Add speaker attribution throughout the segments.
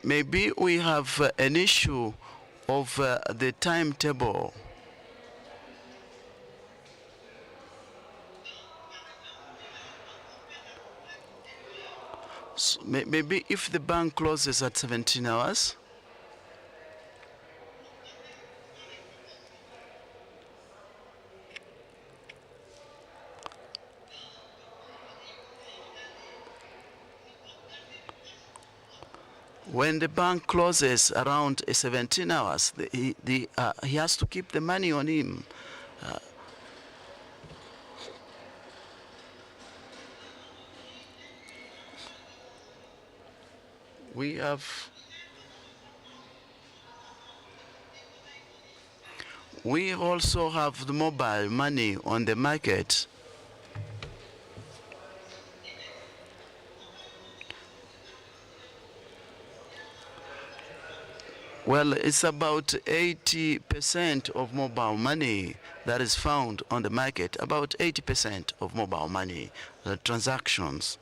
Speaker 1: Maybe we have an issue of the timetable. So maybe if the bank closes at 17 hours, when the bank closes around 17 hours, he has to keep the money on him. We also have the mobile money on the market. Well, it's about 80% of mobile money that is found on the market, about 80% of mobile money transactions.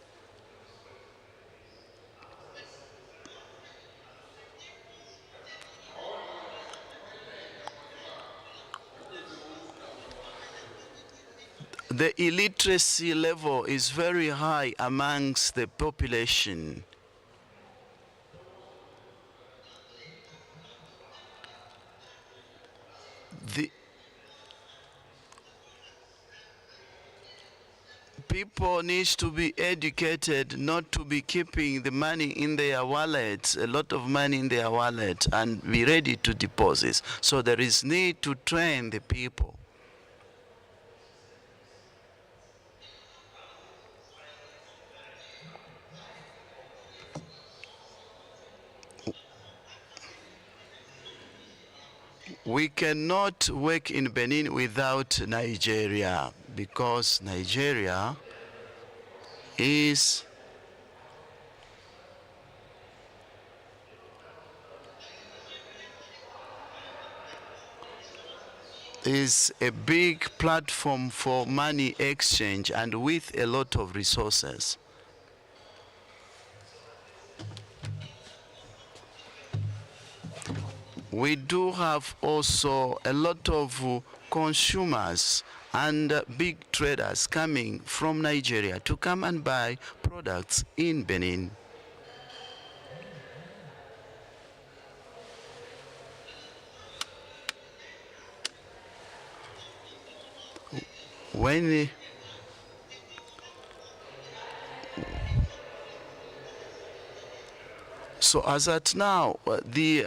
Speaker 1: The illiteracy level is very high amongst the population. The people need to be educated not to be keeping the money in their wallets, a lot of money in their wallet, and be ready to deposit. So there is need to train the people. We cannot work in Benin without Nigeria, because Nigeria is a big platform for money exchange and with a lot of resources. We do have also a lot of consumers and big traders coming from Nigeria to come and buy products in Benin. So as at now, the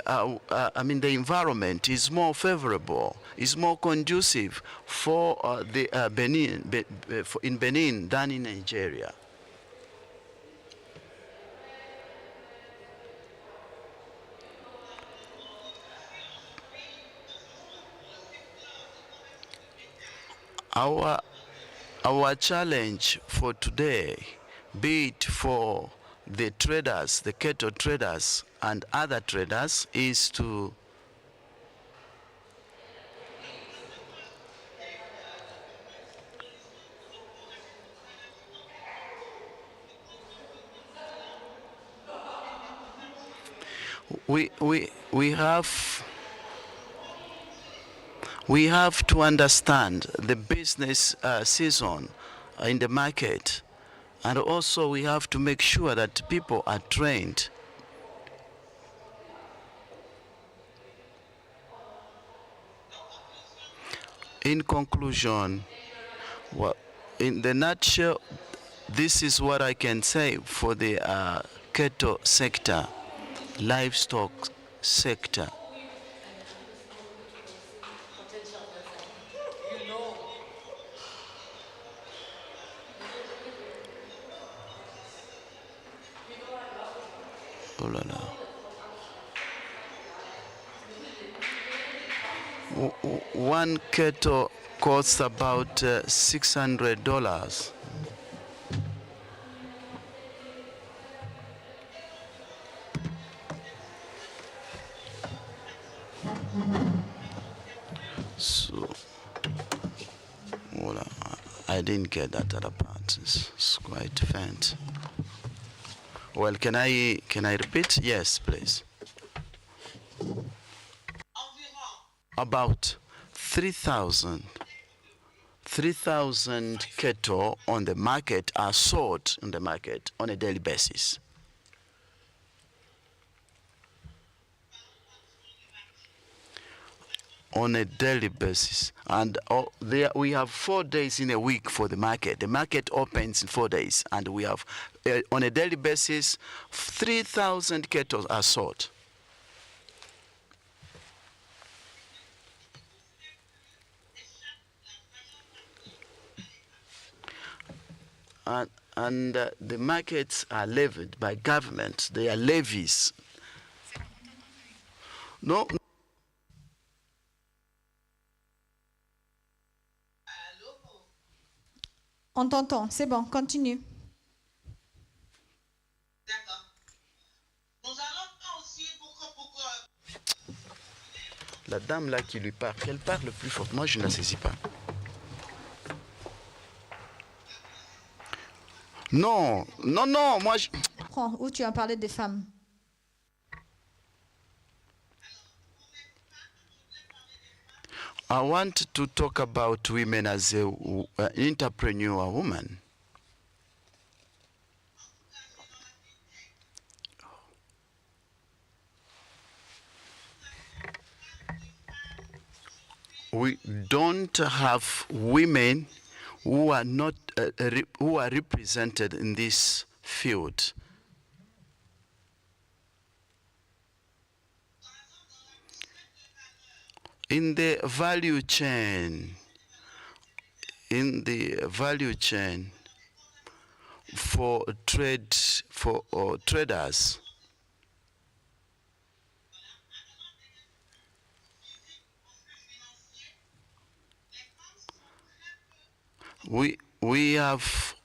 Speaker 1: environment is more favorable, is more conducive for in Benin than in Nigeria. Our challenge for today, be it for the traders, the cattle traders and other traders, is to we have to understand the business season in the market, and also we have to make sure that people are trained. In conclusion, well, in the nutshell, this is what I can say for the cattle sector, livestock sector. One cattle costs about $600. So, well, I didn't get that other part. It's quite faint. Well, can I repeat? Yes, please. About 3,000 cattle on the market are sold in the market on a daily basis. On a daily basis, and there we have 4 days in a week for the market. The market opens in 4 days, and we have on a daily basis 3,000 cattle are sold. And the markets are levied by government. They are levies. No.
Speaker 2: On t'entend, c'est bon, continue.
Speaker 1: La dame là qui lui parle, qu'elle parle plus fort. Moi, je ne la saisis pas. Non, non, non, moi je...
Speaker 2: Prends, où tu as parlé des femmes.
Speaker 1: I want to talk about women as an entrepreneur woman. We don't have women who are not who are represented in this field. In the value chain, for traders, we have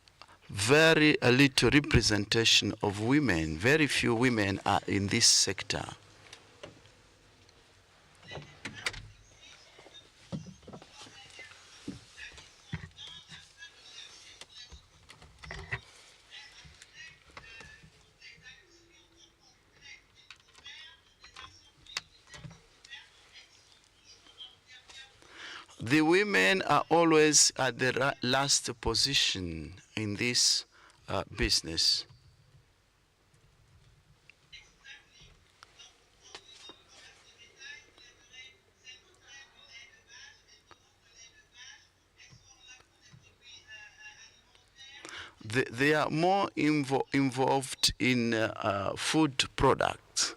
Speaker 1: very little representation of women. Very few women are in this sector. The women are always at the last position in this business. They are more involved in food products.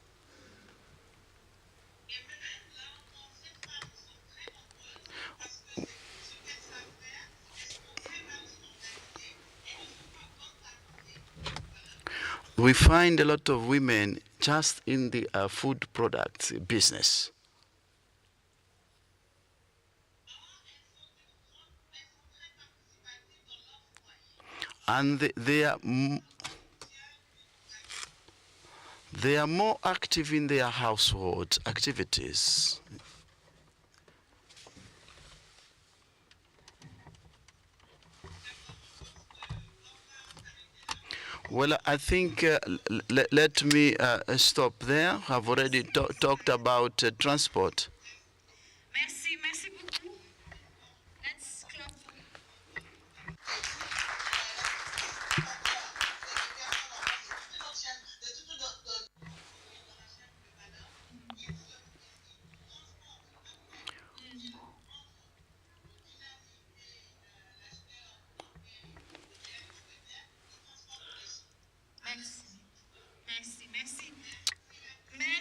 Speaker 1: We find a lot of women just in the food products business. And they are more active in their household activities. Well, I think let me stop there. I've already talked about transport.
Speaker 2: Merci, merci beaucoup. Let's clap.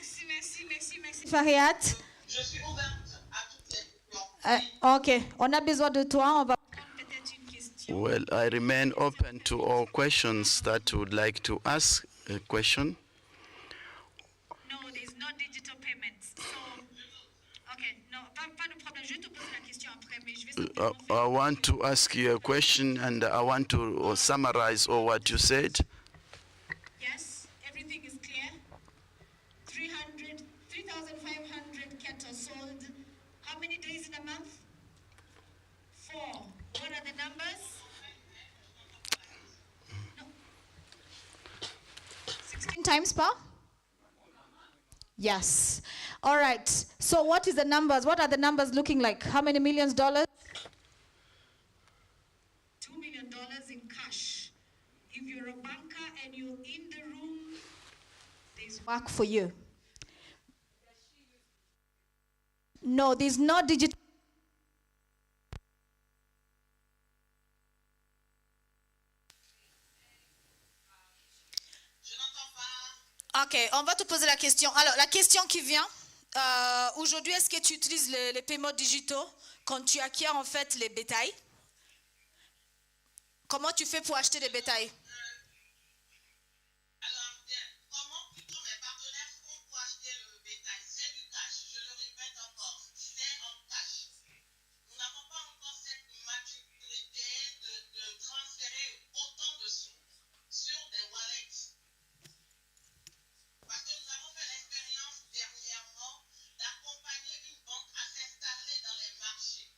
Speaker 2: Merci. Fariat.
Speaker 3: Je suis ouverte à toutes les questions.
Speaker 2: Ok, on a besoin de toi. On va
Speaker 3: Peut-être une question.
Speaker 1: Well, I remain open to all questions that would like to ask a question.
Speaker 3: No, there's no digital payments. So, okay, no, pas de problème. Je vais te poser la question après, mais je vais simplement
Speaker 1: I want to ask you a question, and I want to summarize all what you said.
Speaker 3: Yes, everything is clear. 3,500 cattle sold. How many days in a month? 4. What are the numbers? No. C'est
Speaker 2: times per? Yes. All right. So what is the numbers? What are the numbers looking like? How many millions dollars?
Speaker 3: $2 million in cash. If you're a banker and you're in the room, there's
Speaker 2: Work for you. No, there's no digital.
Speaker 4: Ok, on va te poser la question. Alors, la question qui vient, aujourd'hui, est-ce que tu utilises les paiements digitaux quand tu acquiers en fait les bétails? Comment tu fais pour acheter des bétails?
Speaker 5: Alors, bien, comment plutôt mes partenaires font pour acheter le bétail? C'est du cash, je le répète encore, c'est en cash. Nous n'avons pas encore cette maturité de transférer autant de sous sur des wallets. Parce que nous avons fait l'expérience dernièrement d'accompagner une banque à s'installer dans les marchés.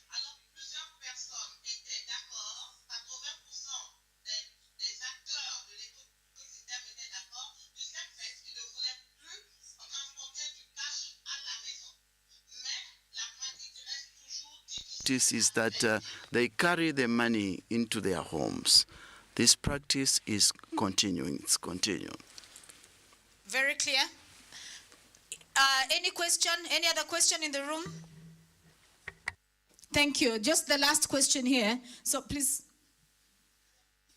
Speaker 5: Alors, plusieurs personnes étaient d'accord, 80% des acteurs de l'écosystème étaient d'accord, du fait qu'ils ne voulaient plus transporter du cash à la maison. Mais la pratique reste toujours difficile.
Speaker 1: This is that they carry the money into their homes. This practice is continuing. It's continuing.
Speaker 4: Very clear. Any question? Any other question in the room?
Speaker 2: Thank you. Just the last question here. So please.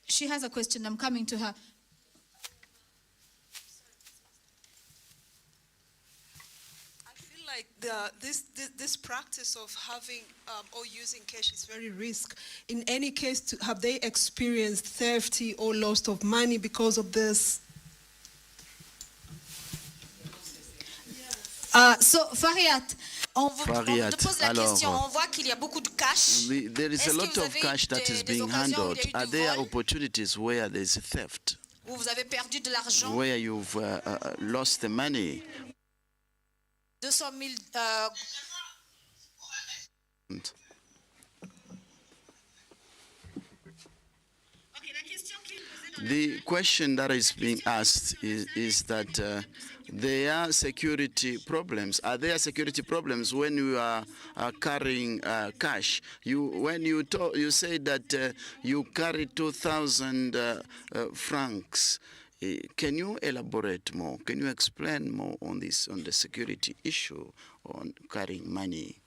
Speaker 2: She has a question. I'm coming to her.
Speaker 6: I feel like this practice of having or using cash is very risk. In any case, have they experienced theft or loss of money because of this?
Speaker 4: So, Fariat, on te
Speaker 1: Fariat,
Speaker 4: pose la
Speaker 1: alors,
Speaker 4: question. On voit qu'il y a beaucoup de cash.
Speaker 1: There is a
Speaker 4: Est-ce que
Speaker 1: lot
Speaker 4: vous
Speaker 1: of
Speaker 4: avez
Speaker 1: cash that is
Speaker 4: des
Speaker 1: being
Speaker 4: occasions où
Speaker 1: handled.
Speaker 4: il y a eu
Speaker 1: Are
Speaker 4: du
Speaker 1: there
Speaker 4: vol,
Speaker 1: opportunities where there is theft,
Speaker 4: où vous avez perdu de l'argent?
Speaker 1: where you've lost the money?
Speaker 4: 200 000.
Speaker 3: Ok, la question qui est posée dans
Speaker 1: The question that is being asked is that there are security problems. Are there security problems when you are carrying cash? When you say that you carry 2,000 francs. Can you elaborate more? Can you explain more on this, on the security issue on carrying money?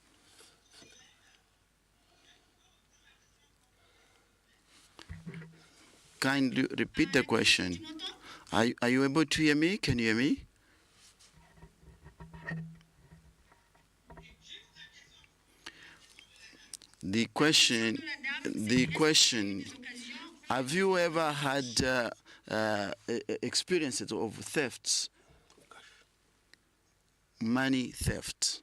Speaker 1: Kindly repeat the question. Are you able to hear me? Can you hear me? The question, have you ever had experiences of thefts, money theft?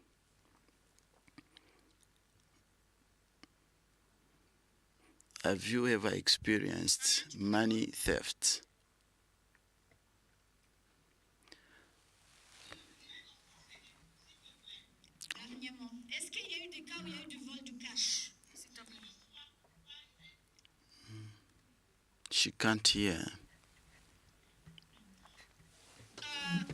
Speaker 1: Have you ever experienced money theft?
Speaker 3: dernièrement. Est-ce qu'il y a eu des cas où il y a eu du vol du cash? S'il te plaît.
Speaker 1: She can't hear.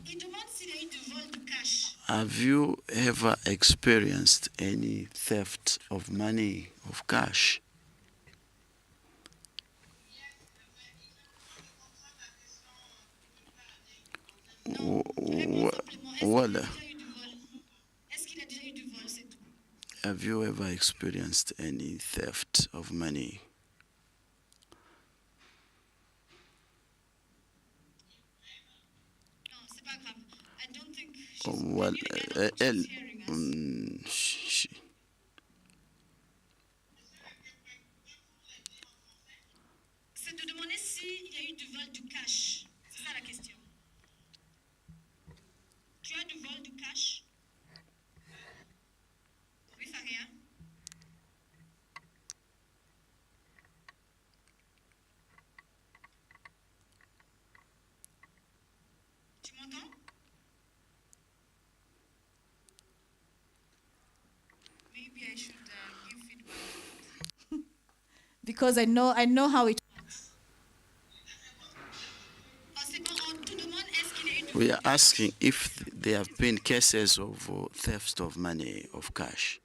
Speaker 3: Il demande s'il y a eu du vol du cash.
Speaker 1: Have you ever experienced any theft of money, of cash? Well,
Speaker 3: Est-ce qu'il a déjà eu du vol? C'est tout.
Speaker 1: have you ever experienced any theft of money?
Speaker 3: Non, c'est pas grave. I don't think she's,
Speaker 1: Well,
Speaker 3: maybe I don't think
Speaker 1: Elle,
Speaker 3: she's hearing us. C'est de demander s'il y a eu du vol du cash. C'est ça la question. Tu as du vol du cash? Oui, Faria. Tu m'entends? Maybe I should give feedback.
Speaker 2: Because I know how it.
Speaker 3: Ah, c'est bon, on te demande
Speaker 1: We are asking if there have been cases of theft of money, of cash.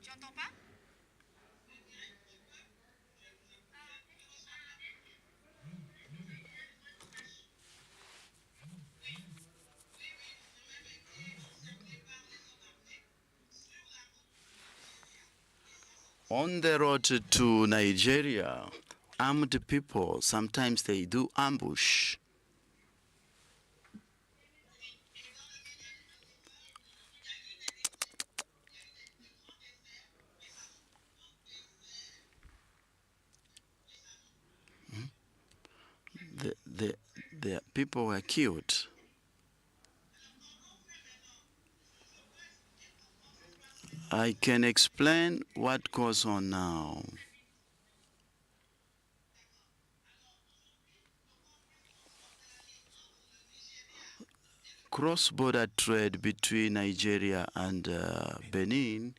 Speaker 3: Tu entends pas?
Speaker 1: On the road to Nigeria, armed people, sometimes they do ambush. The people were killed. I can explain what goes on now. Cross-border trade between Nigeria and Benin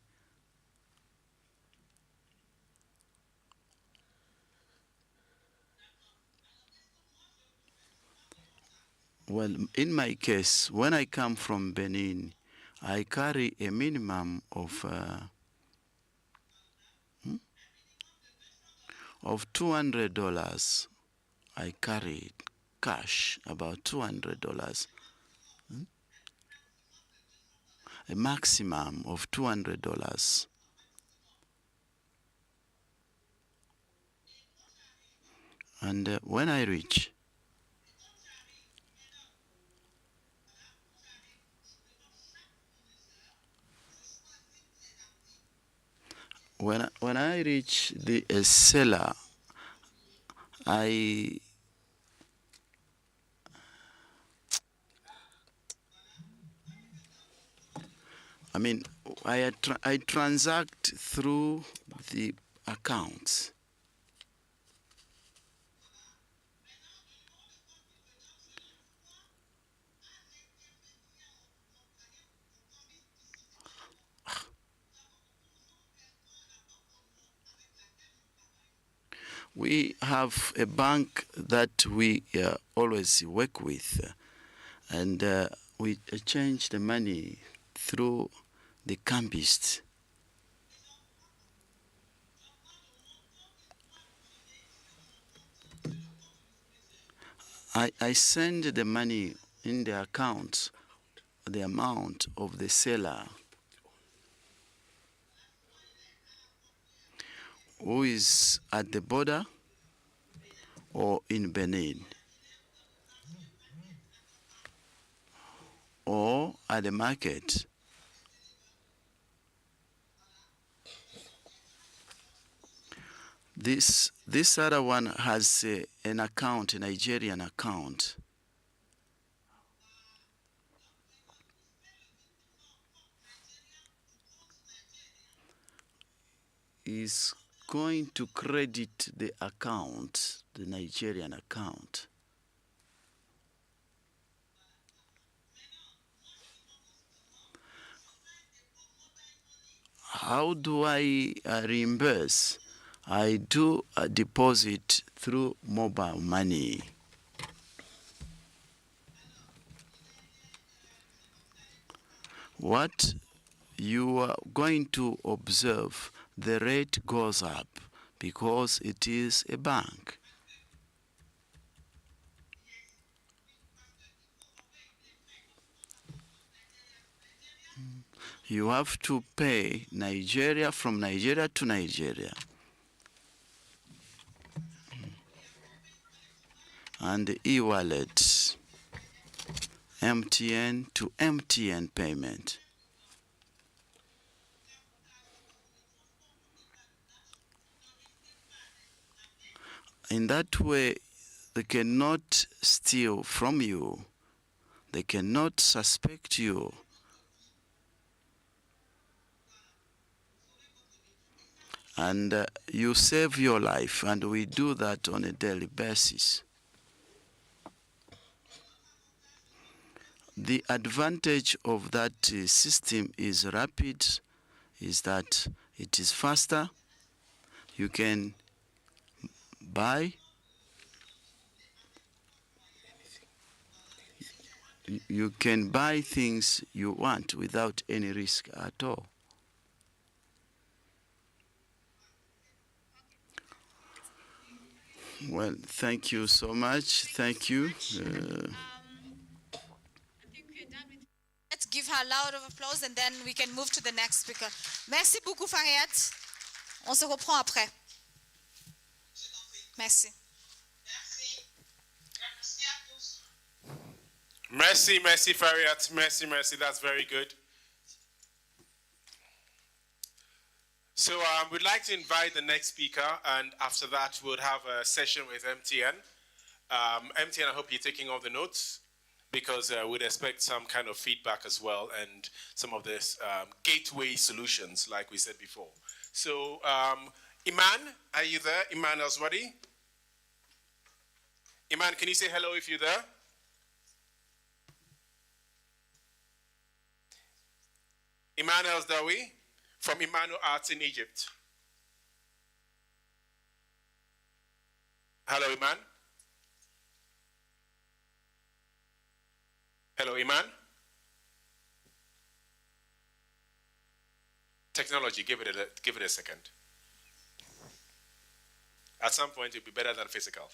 Speaker 1: well, in my case, when I come from Benin, I carry a minimum of $200. I carry cash, about $200. A maximum of $200. And when I reach, when I reach the seller, I mean, I transact through the accounts. We have a bank that we always work with, and we change the money through the cambist. I send the money in the account, the amount of the seller who is at the border or in Benin or at the market. This other one has an account, a Nigerian account. Is going to credit the account, the Nigerian account. How do I reimburse? I do a deposit through mobile money. What you are going to observe, the rate goes up because it is a bank. You have to pay Nigeria from Nigeria to Nigeria. And e-wallet, MTN to MTN payment. In that way, they cannot steal from you. They cannot suspect you. And you save your life, and we do that on a daily basis. The advantage of that system is rapid, is that it is faster, You can buy. You can buy things you want without any risk at all. Well, thank you so much. Thank you.
Speaker 3: I think we're done with.
Speaker 4: Let's give her a loud of applause and then we can move to the next speaker. Merci beaucoup, Fariat. On se reprend après. Merci.
Speaker 5: Merci. Merci à tous.
Speaker 7: Merci, Fariat. Merci. That's very good. So we'd like to invite the next speaker, and after that, we'll have a session with MTN. MTN, I hope you're taking all the notes, because we'd expect some kind of feedback as well, and some of this gateway solutions, like we said before. So, Iman, are you there? Iman Elswadi? Iman, can you say hello if you're there? Iman Elsdawi from Imanu Arts in Egypt. Hello, Iman. Hello, Iman. Technology, give it a second. At some point, it'll be better than physical.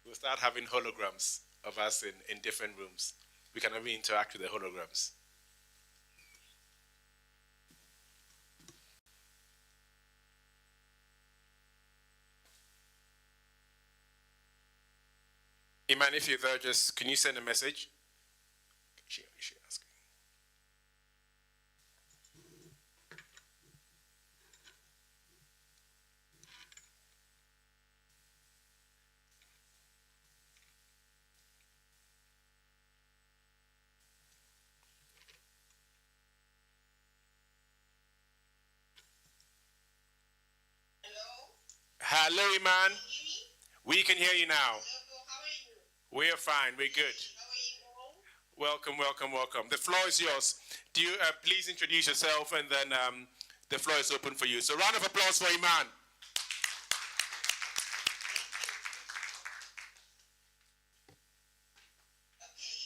Speaker 7: We'll start having holograms of us in different rooms. We can even interact with the holograms. Iman, if you're there, just can you send a message? She asking. Hello, Iman.
Speaker 5: Can you hear me?
Speaker 7: We can hear you now.
Speaker 5: Hello, how are you?
Speaker 7: We're fine. We're good.
Speaker 5: How are you all?
Speaker 7: Welcome. The floor is yours. Do you please introduce yourself, and then the floor is open for you. So round of applause for Iman.
Speaker 5: Okay,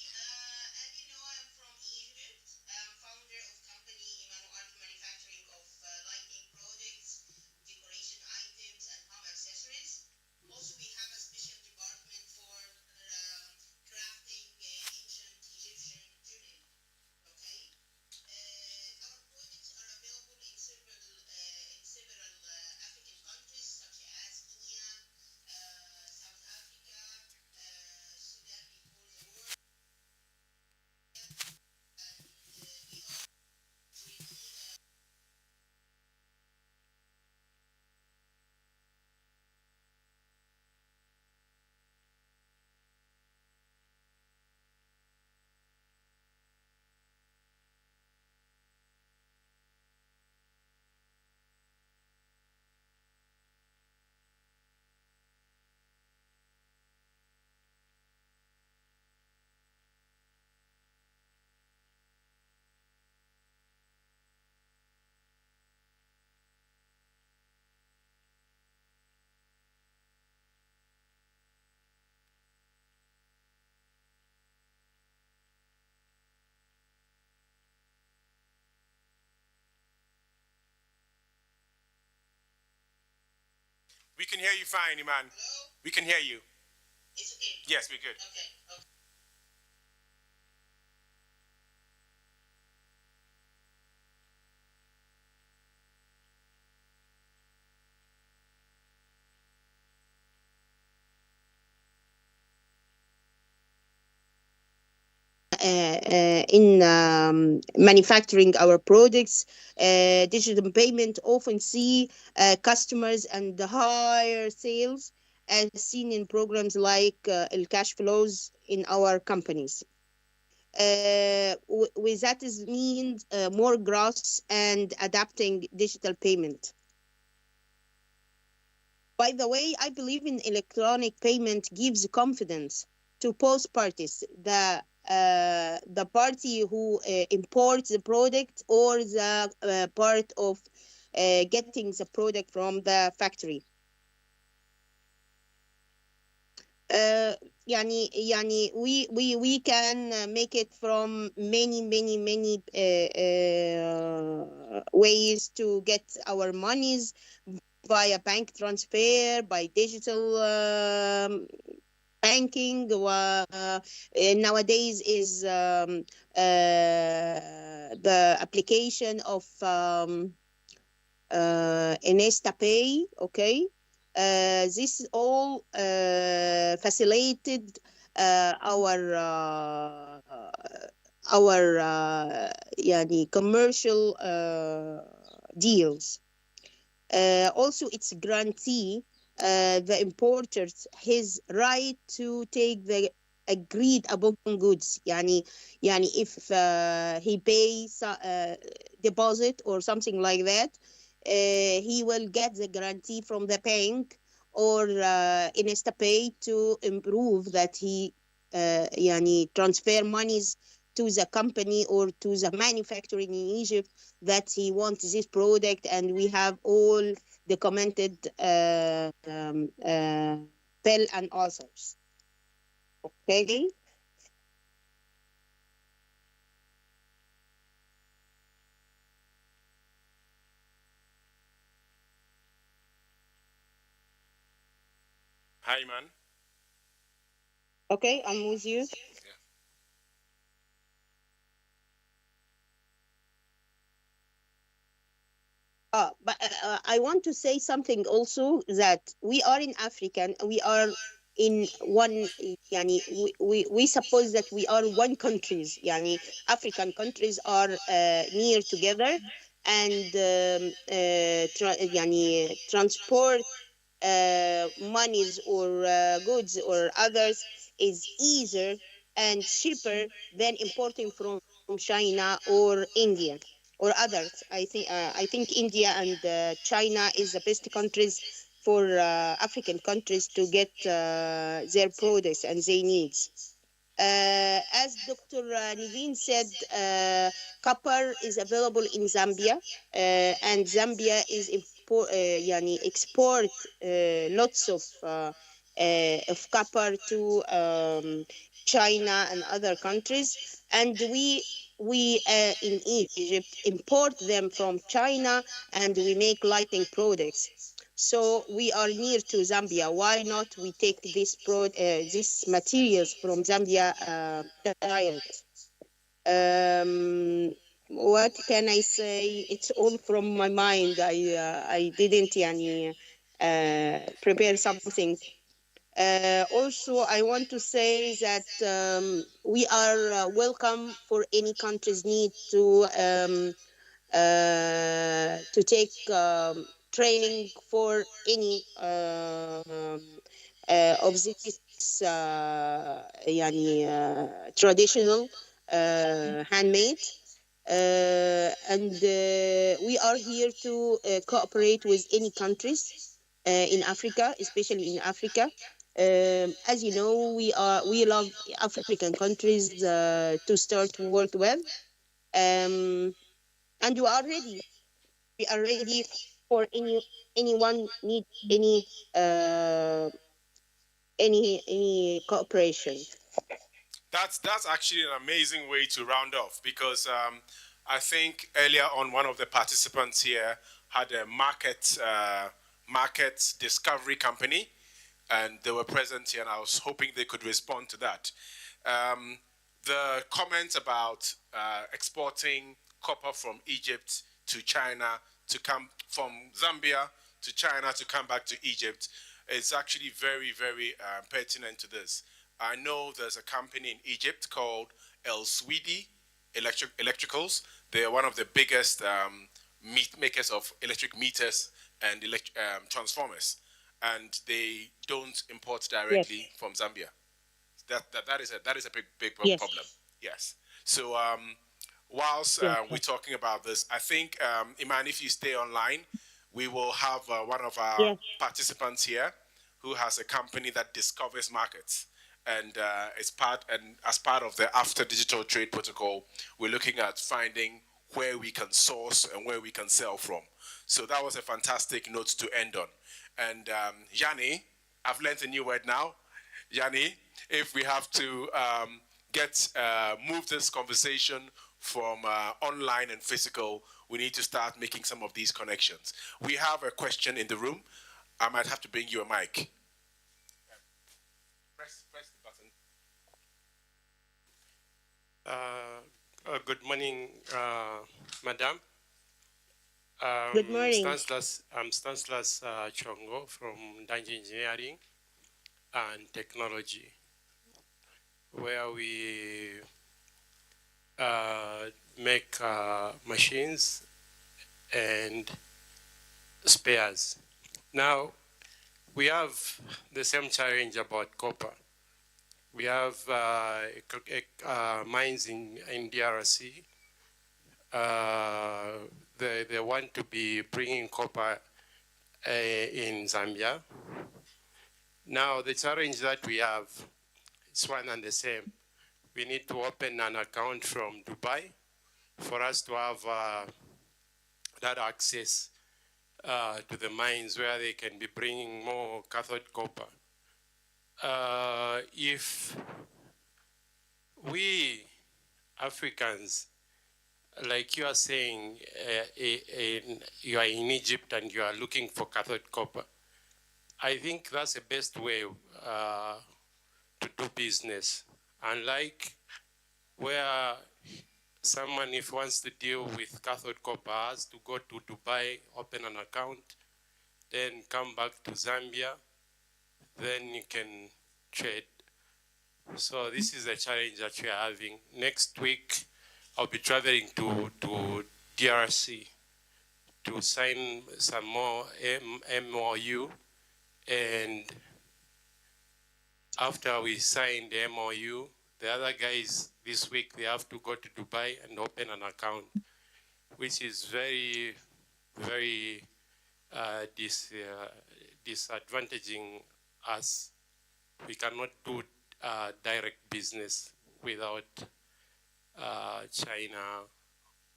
Speaker 5: as you know, I'm from Egypt. I'm founder of company Imanu Art Manufacturing of lighting products, decoration items, and home accessories. Also, we have a special department for crafting ancient Egyptian jewelry. Okay, our products are available in several African countries such as Kenya, South Africa, Sudan before the war.
Speaker 7: We can hear you fine, Iman.
Speaker 5: Hello?
Speaker 7: We can hear you.
Speaker 5: It's okay.
Speaker 7: Yes, we're good.
Speaker 5: Okay. In manufacturing our products, digital payment often see customers and higher sales as seen in programs like El Cash Flows in our companies. With that is means more gross and adapting digital payment. By the way, I believe in electronic payment gives confidence to both parties, the party who imports the product or the part of
Speaker 8: getting the product from the factory. يعني we can make it from many ways to get our monies via bank transfer, by digital banking. Nowadays is the application of InstaPay, okay? This all facilitated our يعني commercial deals. Also, it's grantee the importers his right to take the agreed upon goods. يعني if he pays deposit or something like that, he will get the guarantee from the bank or InstaPay to improve that he يعني transfer monies to the company or to the manufacturing in Egypt that he wants this product, and we have all documented bill and authors. Okay.
Speaker 7: Hi, man.
Speaker 8: Okay, I'm with you. But I want to say something also, that we are in Africa, we are in one, yani, we suppose that we are one countries. Yani, African countries are near together, and yani, transport monies or goods or others is easier and cheaper than importing from China or India or others. I think India and China is the best countries for African countries to get their products and their needs. As Dr. Niveen said, copper is available in Zambia, and Zambia is yani export lots of copper to China and other countries, and we in Egypt import them from China, and we make lighting products. So we are near to Zambia. Why not we take these materials from Zambia direct? What can I say? It's all from my mind. I didn't yani, prepare something. Also, I want to say that we are welcome for any country's need to take training for any of this يعني traditional handmade, and we are here to cooperate with any countries in Africa, especially in Africa. As you know, we love African countries to start to work with, and we are ready. We are ready for anyone need any cooperation.
Speaker 7: That's actually an amazing way to round off, because I think earlier on one of the participants here had a market discovery company, and they were present here, and I was hoping they could respond to that. The comment about exporting copper from Egypt to China to come from Zambia to China to come back to Egypt is actually very, very pertinent to this. I know there's a company in Egypt called El Swidi Electricals. They are one of the biggest makers of electric meters and transformers, and they don't import directly from Zambia. That is a big problem. Yes. So whilst we're talking about this, I think Iman, if you stay online, we will have one of our participants here who has a company that discovers markets, and as part of the After Digital Trade Protocol, we're looking at finding where we can source and where we can sell from. So that was a fantastic note to end on. And Yanni, I've learned a new word now. Yanni, if we have to move this conversation from online and physical, we need to start making some of these connections. We have a question in the room. I might have to bring you a mic. Press the button.
Speaker 9: Good morning, Madam.
Speaker 8: Good morning.
Speaker 9: I'm Stanislas Chongo from Danja Engineering and Technology, where we make machines and spares. Now, we have the same challenge about copper. We have mines in DRC. They want to be bringing copper in Zambia. Now, the challenge that we have is one and the same. We need to open an account from Dubai for us to have that access to the mines where they can be bringing more cathode copper. If we Africans, like you are saying, you are in Egypt and you are looking for cathode copper, I think that's the best way to do business. Unlike where someone, if wants to deal with cathode copper, has to go to Dubai, open an account, then come back to Zambia, then you can trade. So this is a challenge that we are having. Next week, I'll be traveling to DRC to sign some more MOU. And after we sign the MOU, the other guys this week, they have to go to Dubai and open an account, which is very, very disadvantaging us. We cannot do direct business without China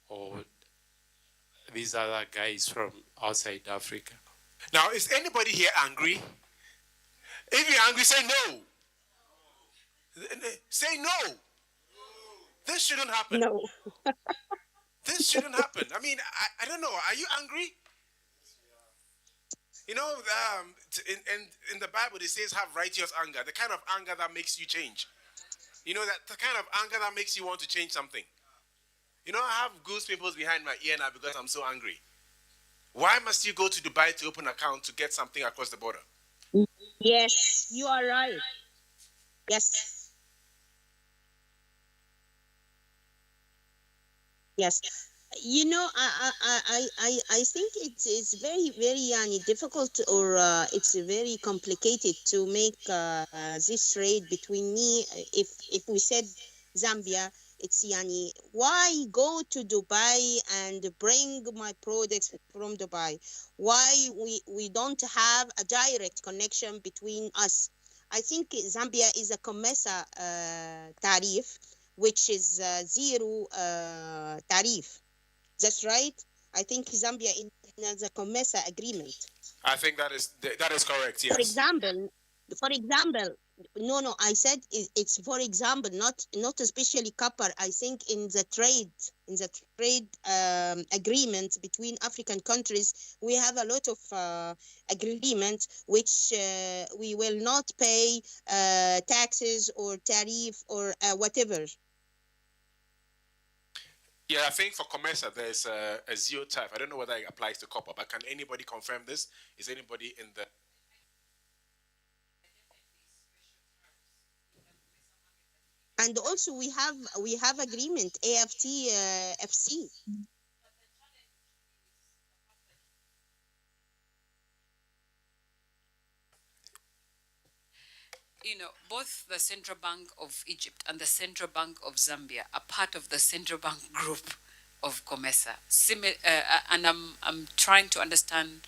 Speaker 9: or these other guys from outside Africa.
Speaker 7: Now, is anybody here angry? If you're angry, say no. Say no. This shouldn't happen.
Speaker 8: No.
Speaker 7: This shouldn't happen. I mean, I don't know. Are you angry? You know, in the Bible, it says have righteous anger, the kind of anger that makes you change. You know, that the kind of anger that makes you want to change something. You know, I have goose pimples behind my ear now because I'm so angry. Why must you go to Dubai to open an account to get something across the border?
Speaker 8: Yes, you are right. Yes. Yes. You know, I think it's very, very difficult, or it's very complicated to make this trade between me. If we said Zambia, it's why go to Dubai and bring my products from Dubai? Why we don't have a direct connection between us? I think Zambia is a COMESA tariff, which is zero tariff. That's right. I think Zambia has a COMESA agreement.
Speaker 7: I think that is correct. Yes.
Speaker 8: For example, no. I said it's for example, not especially copper. I think in the trade agreement between African countries, we have a lot of agreement which we will not pay taxes or tariff or whatever.
Speaker 7: Yeah, I think for COMESA, there's a zero tariff. I don't know whether it applies to copper, but can anybody confirm this? Is anybody in the...
Speaker 8: And also we have agreement, AfCFTA.
Speaker 10: You know, both the Central Bank of Egypt and the Central Bank of Zambia are part of the Central Bank group of COMESA. And I'm trying to understand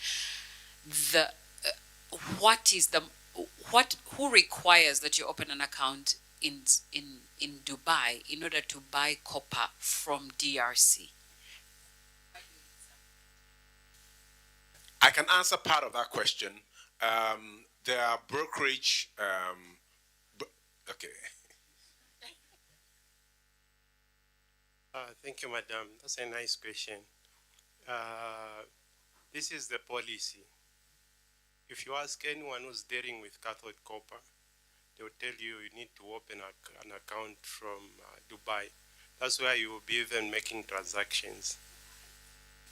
Speaker 10: who requires that you open an account in Dubai in order to buy copper from DRC.
Speaker 7: I can answer part of that question. There are brokerage. Okay.
Speaker 9: Thank you, madam. That's a nice question. This is the policy. If you ask anyone who's dealing with cathode copper, they will tell you you need to open an account from Dubai. That's where you will be even making transactions.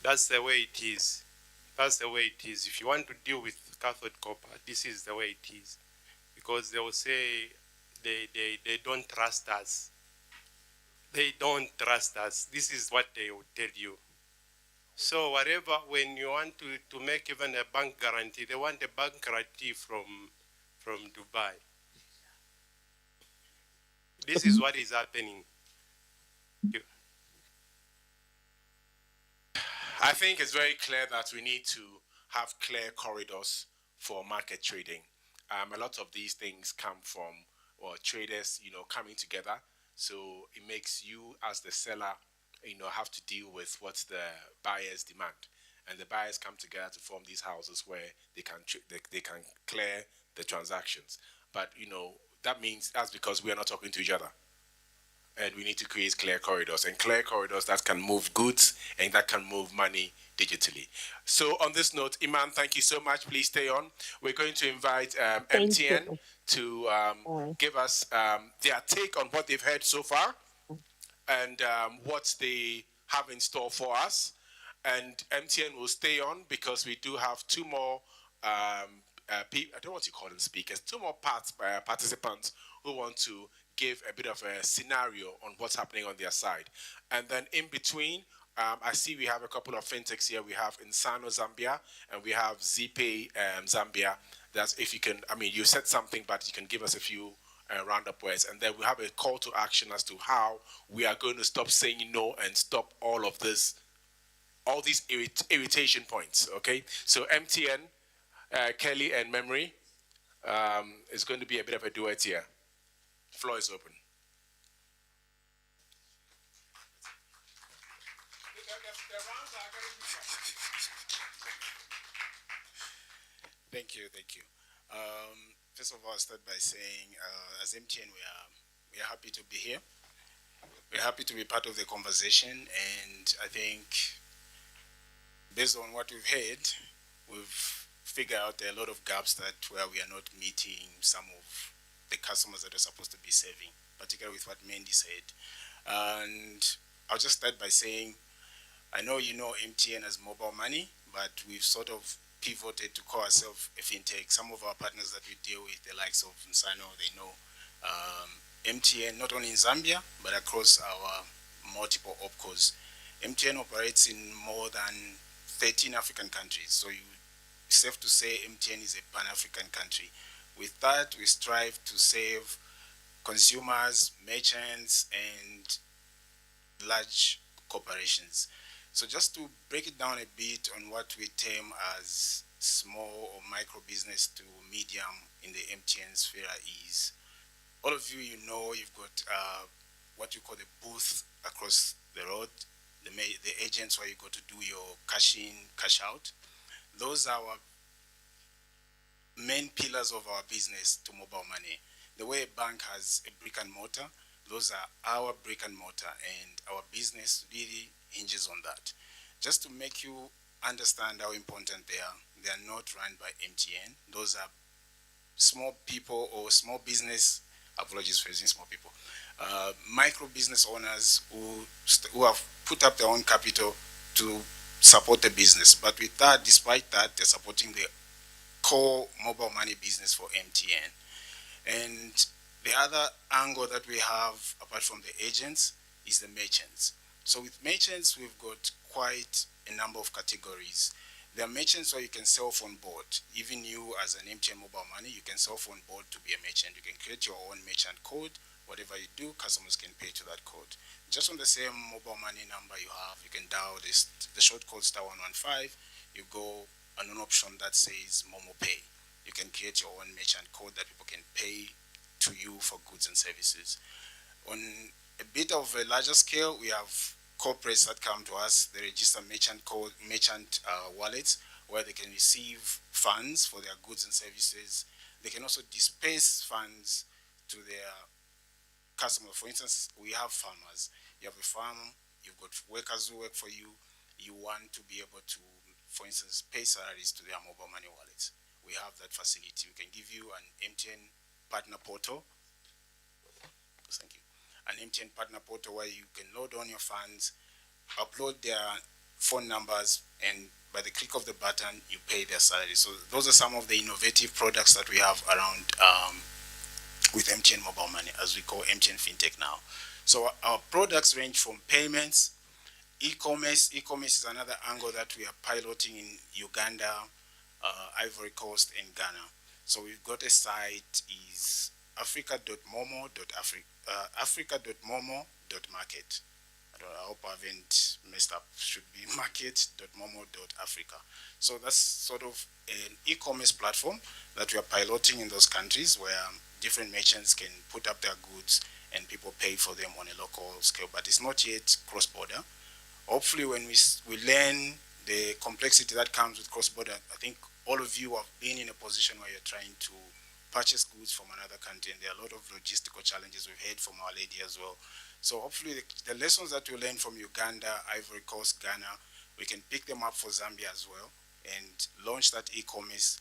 Speaker 9: That's the way it is. That's the way it is. If you want to deal with cathode copper, this is the way it is. Because they will say they don't trust us. They don't trust us. This is what they will tell you. So whatever, when you want to make even a bank guarantee, they want a bank guarantee from Dubai. This is what is happening.
Speaker 7: I think it's very clear that we need to have clear corridors for market trading. A lot of these things come from traders, coming together. So it makes you as the seller, have to deal with what the buyers demand. And the buyers come together to form these houses where they can clear the transactions. But, that means that's because we are not talking to each other. And we need to create clear corridors, and clear corridors that can move goods and that can move money digitally. So on this note, Iman, thank you so much. Please stay on. We're going to invite MTN to give us their take on what they've heard so far and what they have in store for us. And MTN will stay on because we do have two more I don't know what you call them, speakers, two more participants who want to give a bit of a scenario on what's happening on their side. And then in between, I see we have a couple of fintechs here. We have Insano Zambia and we have ZPay Zambia. That's if you can, you said something, but you can give us a few roundup words. And then we have a call to action as to how we are going to stop saying no and stop all of this, all these irritation points, okay? So MTN, Kelly and Memory, is going to be a bit of a duet here. Floor is open.
Speaker 11: Thank you. First of all, I'll start by saying, as MTN, we are happy to be here. We're happy to be part of the conversation, and I think, based on what we've heard, we've figured out a lot of gaps where we are not meeting some of the customers that we're supposed to be serving, particularly with what Mandy said. And I'll just start by saying, I know you know MTN as mobile money, but we've sort of pivoted to call ourselves a fintech. Some of our partners that we deal with, the likes of Insano, they know MTN, not only in Zambia, but across our multiple opcos. MTN operates in more than 13 African countries. So it's safe to say MTN is a Pan-African country. With that, we strive to save consumers, merchants, and large corporations. So just to break it down a bit on what we term as small or micro business to medium in the MTN sphere is, all of you know you've got what you call the booth across the road, the agents where you go to do your cash in, cash out. Those are our main pillars of our business to mobile money. The way a bank has a brick and mortar, those are our brick and mortar, and our business really hinges on that. Just to make you understand how important they are not run by MTN. Those are small people or small business, apologies for using small people, micro business owners who have put up their own capital to support the business. But with that, despite that, they're supporting the core mobile money business for MTN. And the other angle that we have, apart from the agents, is the merchants. So with merchants, we've got quite a number of categories. There are merchants where you can self on board. Even you as an MTN mobile money, you can self on board to be a merchant. You can create your own merchant code. Whatever you do, customers can pay to that code. Just on the same mobile money number you have, you can dial the short code *115. You go on an option that says Momo Pay. You can create your own merchant code that people can pay to you for goods and services. On a bit of a larger scale, we have corporates that come to us. They register merchant wallets where they can receive funds for their goods and services. They can also disperse funds to their customers. For instance, we have farmers. You have a farm, you've got workers who work for you. You want to be able to, for instance, pay salaries to their mobile money wallets. We have that facility. We can give you an MTN partner portal. Thank you. An MTN partner portal where you can load on your funds, upload their phone numbers, and by the click of the button, you pay their salary. So those are some of the innovative products that we have around with MTN Mobile Money, as we call MTN FinTech now. So our products range from payments, e-commerce. E-commerce is another angle that we are piloting in Uganda, Ivory Coast, and Ghana. So we've got a site is africa.momo.market. I hope I haven't messed up. Should be market.momo.africa. So that's sort of an e-commerce platform that we are piloting in those countries where different merchants can put up their goods and people pay for them on a local scale, but it's not yet cross-border. Hopefully when we learn the complexity that comes with cross-border, I think all of you have been in a position where you're trying to purchase goods from another country, and there are a lot of logistical challenges we've heard from Our Lady as well. So hopefully the lessons that we learn from Uganda, Ivory Coast, Ghana, we can pick them up for Zambia as well and launch that e-commerce,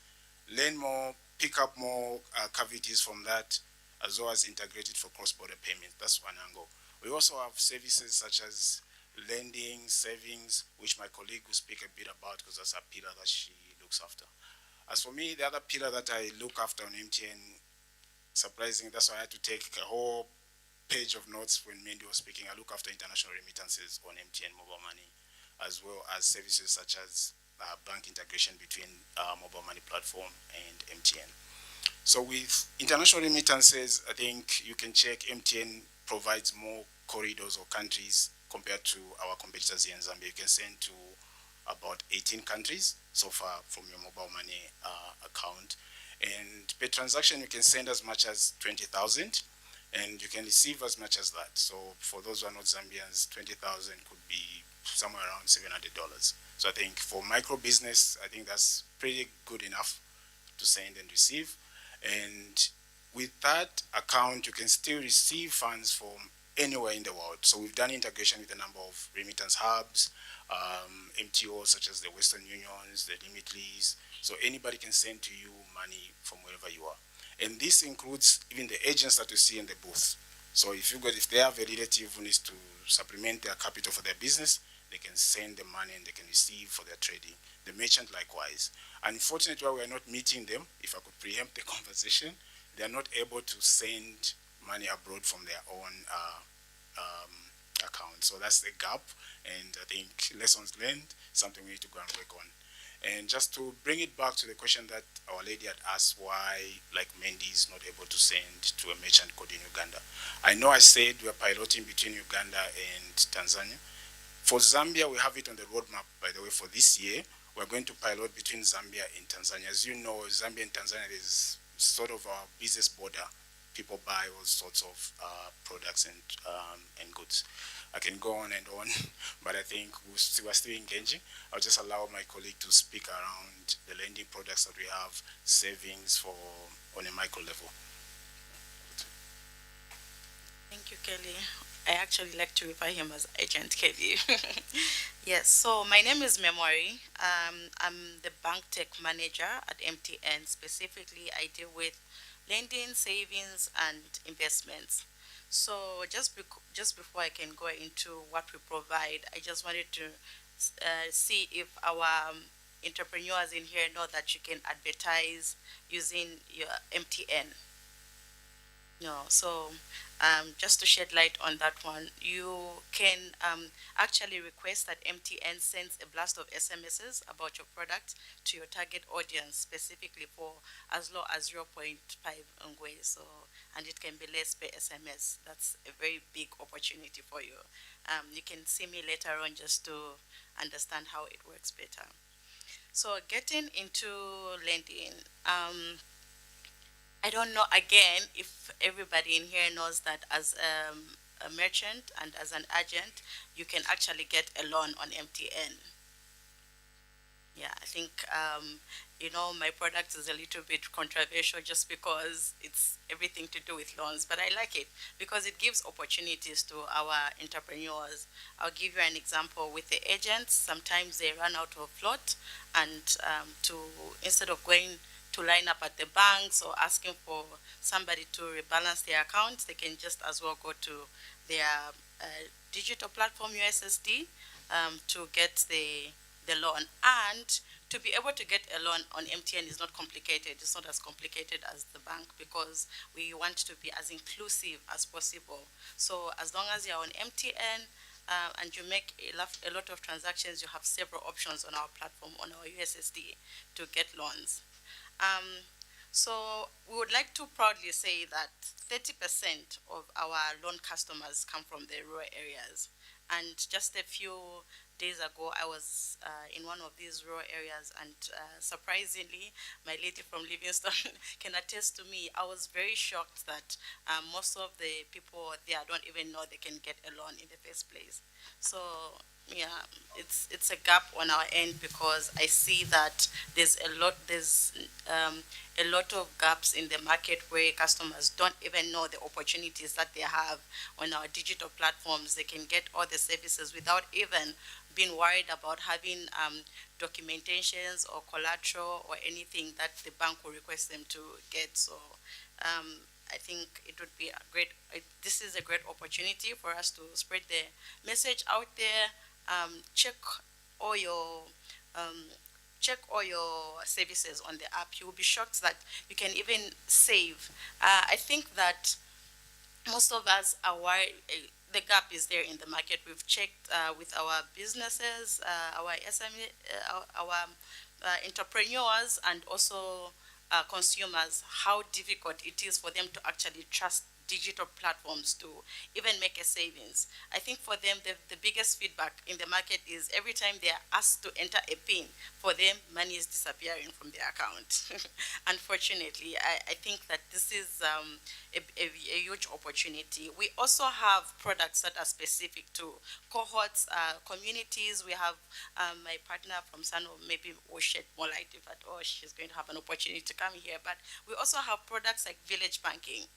Speaker 11: learn more, pick up more cavities from that, as well as integrate it for cross-border payments. That's one angle. We also have services such as lending, savings, which my colleague will speak a bit about because that's a pillar that she looks after. As for me, the other pillar that I look after on MTN, surprisingly, that's why I had to take a whole page of notes when Mandy was speaking. I look after international remittances on MTN Mobile Money, as well as services such as bank integration between mobile money platform and MTN. So with international remittances, I think you can check MTN provides more corridors or countries compared to our competitors here in Zambia. You can send to about 18 countries so far from your mobile money account. And per transaction, you can send as much as 20,000 and you can receive as much as that. So for those who are not Zambians, 20,000 could be somewhere around $700. So I think for micro business, I think that's pretty good enough to send and receive. And with that account, you can still receive funds from anywhere in the world. So we've done integration with a number of remittance hubs, MTOs such as the Western Unions, the Limitleys. So anybody can send to you money from wherever you are. And this includes even the agents that you see in the booth. So if they have a relative who needs to supplement their capital for their business, they can send the money and they can receive for their trading. The merchant likewise. Unfortunately, while we are not meeting them, if I could preempt the conversation, they are not able to send money abroad from their own account. So that's the gap, and I think lessons learned, something we need to go and work on. And just to bring it back to the question that Our Lady had asked, why, like Mandy is not able to send to a merchant code in Uganda. I know I said we are piloting between Uganda and Tanzania. For Zambia, we have it on the roadmap, by the way, for this year. We're going to pilot between Zambia and Tanzania. As you know, Zambia and Tanzania is sort of our business border. People buy all sorts of products and goods. I can go on and on, but I think we're still engaging. I'll just allow my colleague to speak around the lending products that we have, savings on a micro level.
Speaker 12: Thank you, Kelly. I actually like to refer him as Agent Kelly. Yes, so my name is Memory. I'm the bank tech manager at MTN. Specifically, I deal with lending, savings, and investments. So just before I can go into what we provide, I just wanted to see if our entrepreneurs in here know that you can advertise using your MTN. No, so just to shed light on that one, you can actually request that MTN sends a blast of SMSs about your product to your target audience, specifically for as low as 0.5 ngwe. So, and it can be less per SMS. That's a very big opportunity for you. You can see me later on just to understand how it works better. So, getting into lending. I don't know, again, if everybody in here knows that as a merchant and as an agent, you can actually get a loan on MTN. Yeah, I think, my product is a little bit controversial just because it's everything to do with loans, but I like it because it gives opportunities to our entrepreneurs. I'll give you an example with the agents. Sometimes they run out of float, and instead of going to line up at the banks or asking for somebody to rebalance their account, they can just as well go to their digital platform USSD to get the loan. And to be able to get a loan on MTN is not complicated. It's not as complicated as the bank because we want to be as inclusive as possible. So as long as you're on MTN and you make a lot of transactions, you have several options on our platform, on our USSD to get loans. So we would like to proudly say that 30% of our loan customers come from the rural areas. And just a few days ago, I was in one of these rural areas, and surprisingly, my lady from Livingston can attest to me. I was very shocked that most of the people there don't even know they can get a loan in the first place. So yeah, it's a gap on our end because I see that there's a lot of gaps in the market where customers don't even know the opportunities that they have on our digital platforms. They can get all the services without even being worried about having documentations or collateral or anything that the bank will request them to get. So I think it would be this is a great opportunity for us to spread the message out there. Check all your services on the app. You will be shocked that you can even save. I think that most of us are worried. The gap is there in the market. We've checked with our businesses, our SME, our entrepreneurs, and also consumers, how difficult it is for them to actually trust digital platforms to even make a savings. I think for them, the biggest feedback in the market is every time they are asked to enter a PIN, for them, money is disappearing from their account. Unfortunately, I think that this is a huge opportunity. We also have products that are specific to cohorts, communities. We have my partner from Sano, maybe will shed more light if at all she's going to have an opportunity to come here. But we also have products like village banking.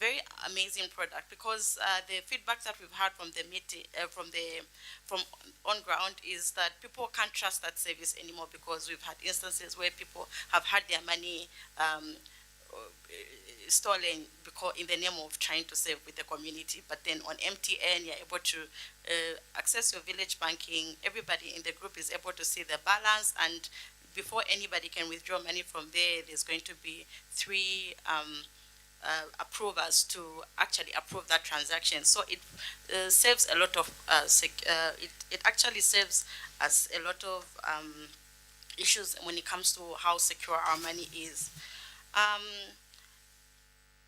Speaker 12: Very amazing product because the feedback that we've had from the meeting, from on ground is that people can't trust that service anymore because we've had instances where people have had their money stolen because in the name of trying to save with the community. But then on MTN, you're able to access your village banking. Everybody in the group is able to see the balance, and before anybody can withdraw money from there, there's going to be three approvers to actually approve that transaction. So it saves a lot of it actually saves us a lot of issues when it comes to how secure our money is.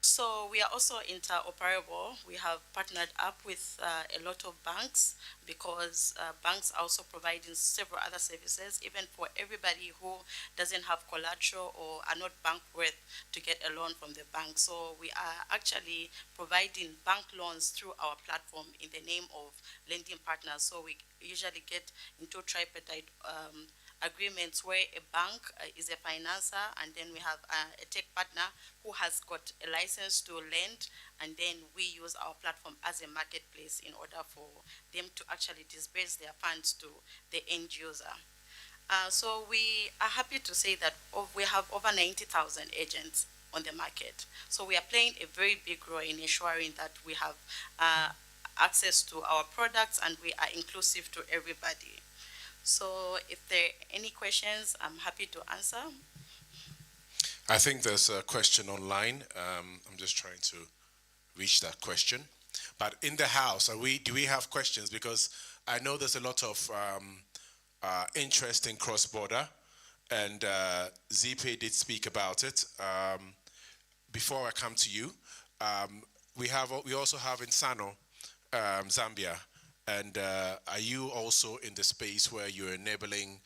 Speaker 12: So we are also interoperable. We have partnered up with a lot of banks because banks are also providing several other services, even for everybody who doesn't have collateral or are not bank worth to get a loan from the bank. So we are actually providing bank loans through our platform in the name of lending partners. So we usually get into tripartite agreements where a bank is a financer, and then we have a tech partner who has got a license to lend, and then we use our platform as a marketplace in order for them to actually disperse their funds to the end user. So we are happy to say that we have over 90,000 agents on the market. So we are playing a very big role in ensuring that we have access to our products and we are inclusive to everybody. So if there are any questions, I'm happy to answer.
Speaker 7: I think there's a question online. I'm just trying to reach that question. But in the house, do we have questions? Because I know there's a lot of interest in cross-border, and Zipe did speak about it. Before I come to you, we also have in Sano, Zambia. And are you also in the space where you're enabling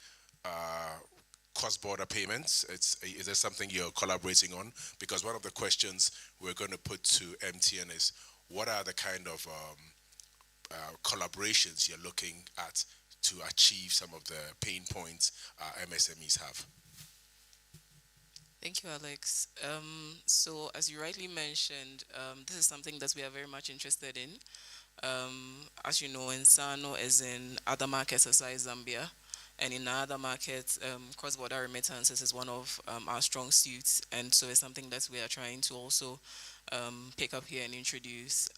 Speaker 7: cross-border payments? Is there something you're collaborating on? Because one of the questions we're going to put to MTN is, what are the kind of collaborations you're looking at to achieve some of the pain points MSMEs have?
Speaker 13: Thank you, Alex. So, as you rightly mentioned, this is something that we are very much interested in. As you know, Insano is in other markets aside Zambia, and in other markets, cross-border remittances is one of our strong suits, and so it's something that we are trying to also pick up here and introduce,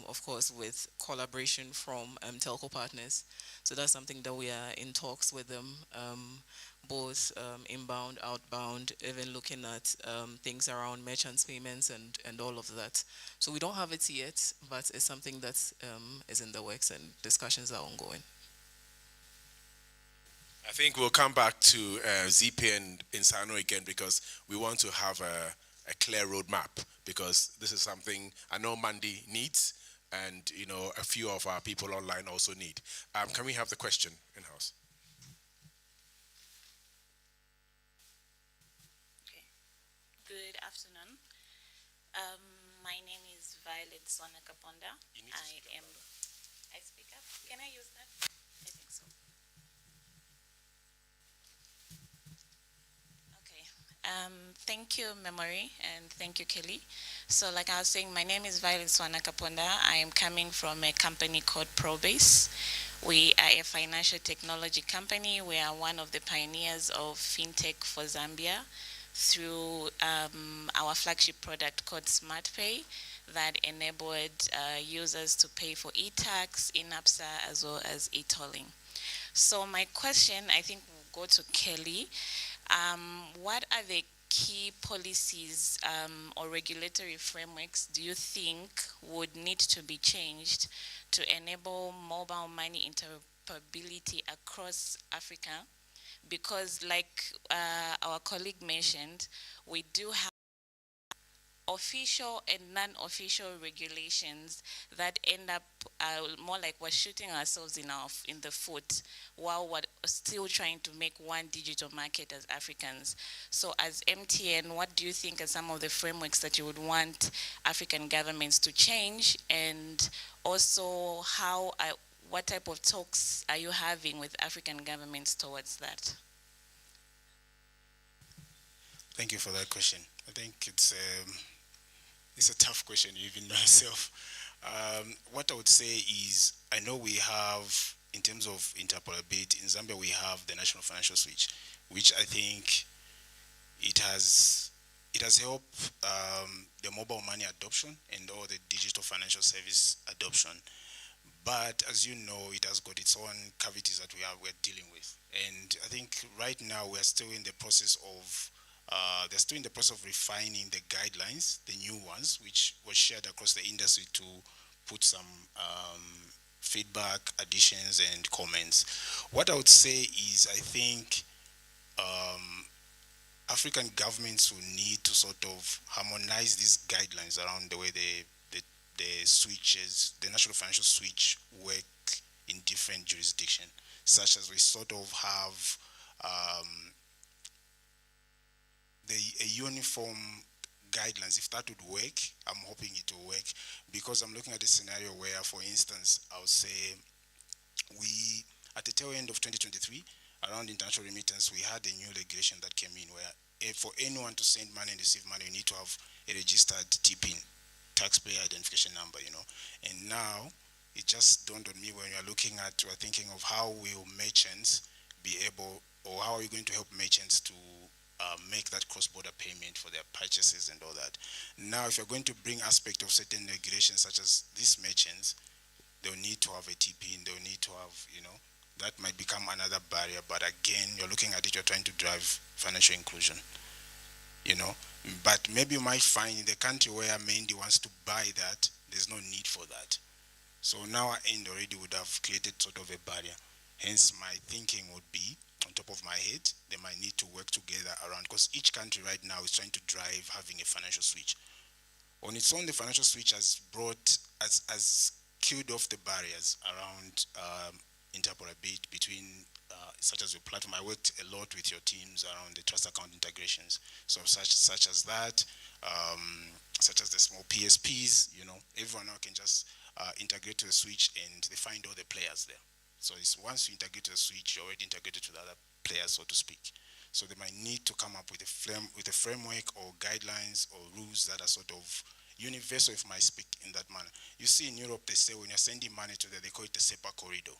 Speaker 13: of course, with collaboration from telco partners. So that's something that we are in talks with them, both inbound, outbound, even looking at things around merchants payments and all of that. So we don't have it yet, but it's something that is in the works and discussions are ongoing.
Speaker 7: I think we'll come back to ZP and Insano again because we want to have a clear roadmap because this is something I know Mandy needs and a few of our people online also need. Can we have the question in-house?
Speaker 14: Okay. Good afternoon. My name is Violet Sonakaponda. I speak up. Can I use that? I think so. Thank you, Memory, and thank you, Kelly. So like I was saying, my name is Violet Swanakaponda. I am coming from a company called Probase. We are a financial technology company. We are one of the pioneers of fintech for Zambia through our flagship product called SmartPay that enabled users to pay for e-tax, e-NAPSA, as well as e-tolling. So my question, I think, will go to Kelly. What are the key policies or regulatory frameworks do you think would need to be changed to enable mobile money interoperability across Africa? Because like our colleague mentioned, we do have official and non-official regulations that end up more like we're shooting ourselves in the foot while we're still trying to make one digital market as Africans. So as MTN, what do you think are some of the frameworks that you would want African governments to change, and also what type of talks are you having with African governments towards that?
Speaker 11: Thank you for that question. I think it's a tough question, even myself. What I would say is, I know we have, in terms of interoperability, in Zambia we have the National Financial Switch, which I think it has helped the mobile money adoption and all the digital financial service adoption. But as you know, it has got its own cavities that we're dealing with. And I think right now we're still in the process of they're still in the process of refining the guidelines, the new ones, which was shared across the industry to put some feedback, additions, and comments. What I would say is, I think African governments will need to sort of harmonize these guidelines around the way the switches, the national financial switch, work in different jurisdictions, such as we sort of have a uniform guidelines. If that would work, I'm hoping it will work, because I'm looking at a scenario where, for instance, I would say we, at the tail end of 2023, around international remittance, we had a new regulation that came in where for anyone to send money and receive money, you need to have a registered TPIN, taxpayer identification number, And now, it just dawned on me when we're thinking of how will merchants be able, or how are we going to help merchants to make that cross-border payment for their purchases and all that. Now, if you're going to bring aspect of certain regulations, such as these merchants, they'll need to have a TPIN, they'll need to have, that might become another barrier. But again, you're looking at it, you're trying to drive financial inclusion, But maybe you might find in the country where Mandy wants to buy that, there's no need for that. So now our end already would have created sort of a barrier. Hence, my thinking would be, on top of my head, they might need to work together around, because each country right now is trying to drive having a financial switch. On its own, the financial switch has killed off the barriers around interoperability between, such as your platform. I worked a lot with your teams around the trust account integrations. So such as that, such as the small PSPs, everyone now can just integrate to the switch and they find all the players there. So it's once you integrate to the switch, you're already integrated to the other players, so to speak. So they might need to come up with a framework or guidelines or rules that are sort of universal, if I might speak in that manner. You see in Europe, they say when you're sending money to them, they call it the SEPA corridor.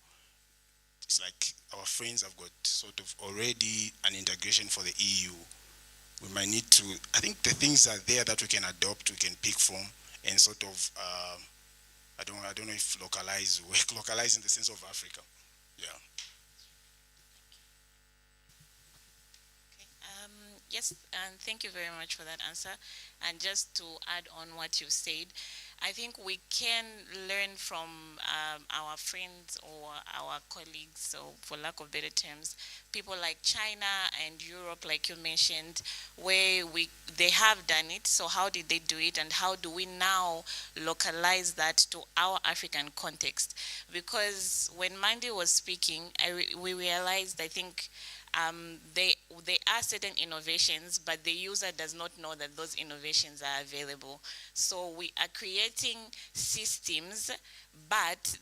Speaker 11: It's like our friends have got sort of already an integration for the EU. We might need to, I think the things are there that we can adopt, we can pick from, and sort of, I don't know if localize in the sense of Africa. Yeah.
Speaker 14: Yes, and thank you very much for that answer. And just to add on what you said, I think we can learn from our friends or our colleagues, so for lack of better terms, people like China and Europe, like you mentioned, where they have done it. So how did they do it, and how do we now localize that to our African context? Because when Mandy was speaking, we realized, I think, there are certain innovations, but the user does not know that those innovations are available. So we are creating systems, but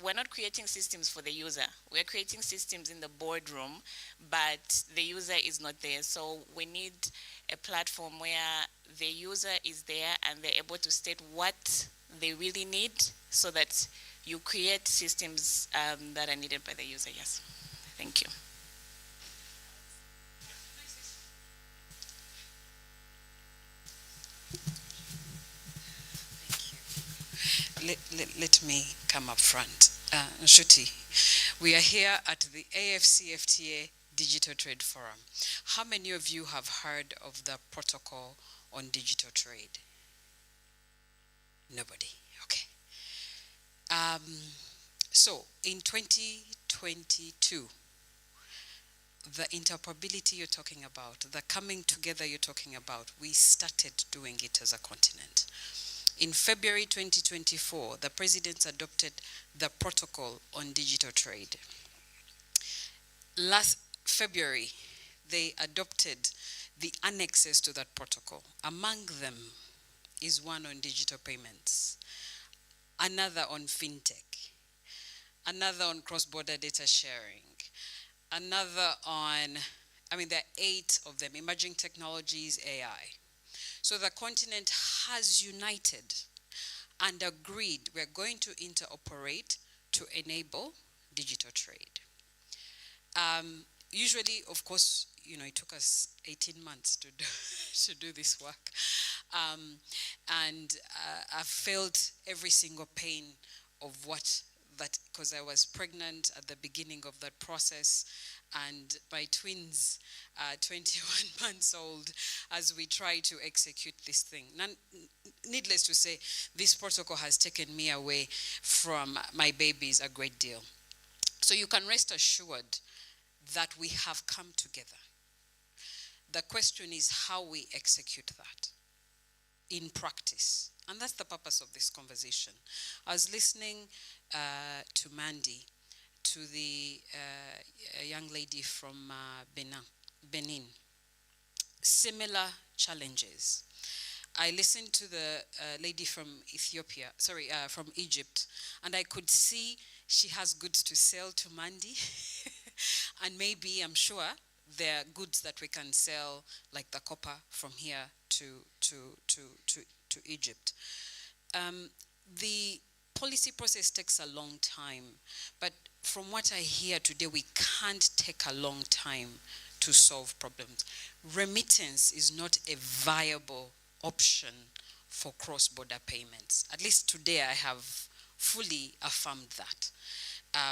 Speaker 14: we're not creating systems for the user. We're creating systems in the boardroom, but the user is not there. So we need a platform where the user is there and they're able to state what they really need, so that you create systems that are needed by the user. Yes. Thank you.
Speaker 10: Let me come up front. Nshuti, we are here at the AfCFTA Digital Trade Forum. How many of you have heard of the protocol on digital trade? Nobody. Okay. So in 2022, the interoperability you're talking about, the coming together you're talking about, we started doing it as a continent. In February 2024, the presidents adopted the protocol on digital trade. Last February, they adopted the annexes to that protocol. Among them is one on digital payments, another on fintech, another on cross-border data sharing, another on, there are 8 of them, emerging technologies, AI. So the continent has united and agreed we're going to interoperate to enable digital trade. Usually, of course, it took us 18 months to do this work. I've felt every single pain of that, because I was pregnant at the beginning of that process, and my twins are 21 months old as we try to execute this thing. Needless to say, this protocol has taken me away from my babies a great deal. So you can rest assured that we have come together. The question is how we execute that in practice. And that's the purpose of this conversation. I was listening to Mandy, to the young lady from Benin. Similar challenges. I listened to the lady from from Egypt, and I could see she has goods to sell to Mandy. And maybe, I'm sure, there are goods that we can sell, like the copper, from here to Egypt. The policy process takes a long time, but from what I hear today, we can't take a long time to solve problems. Remittance is not a viable option for cross-border payments. At least today, I have fully affirmed that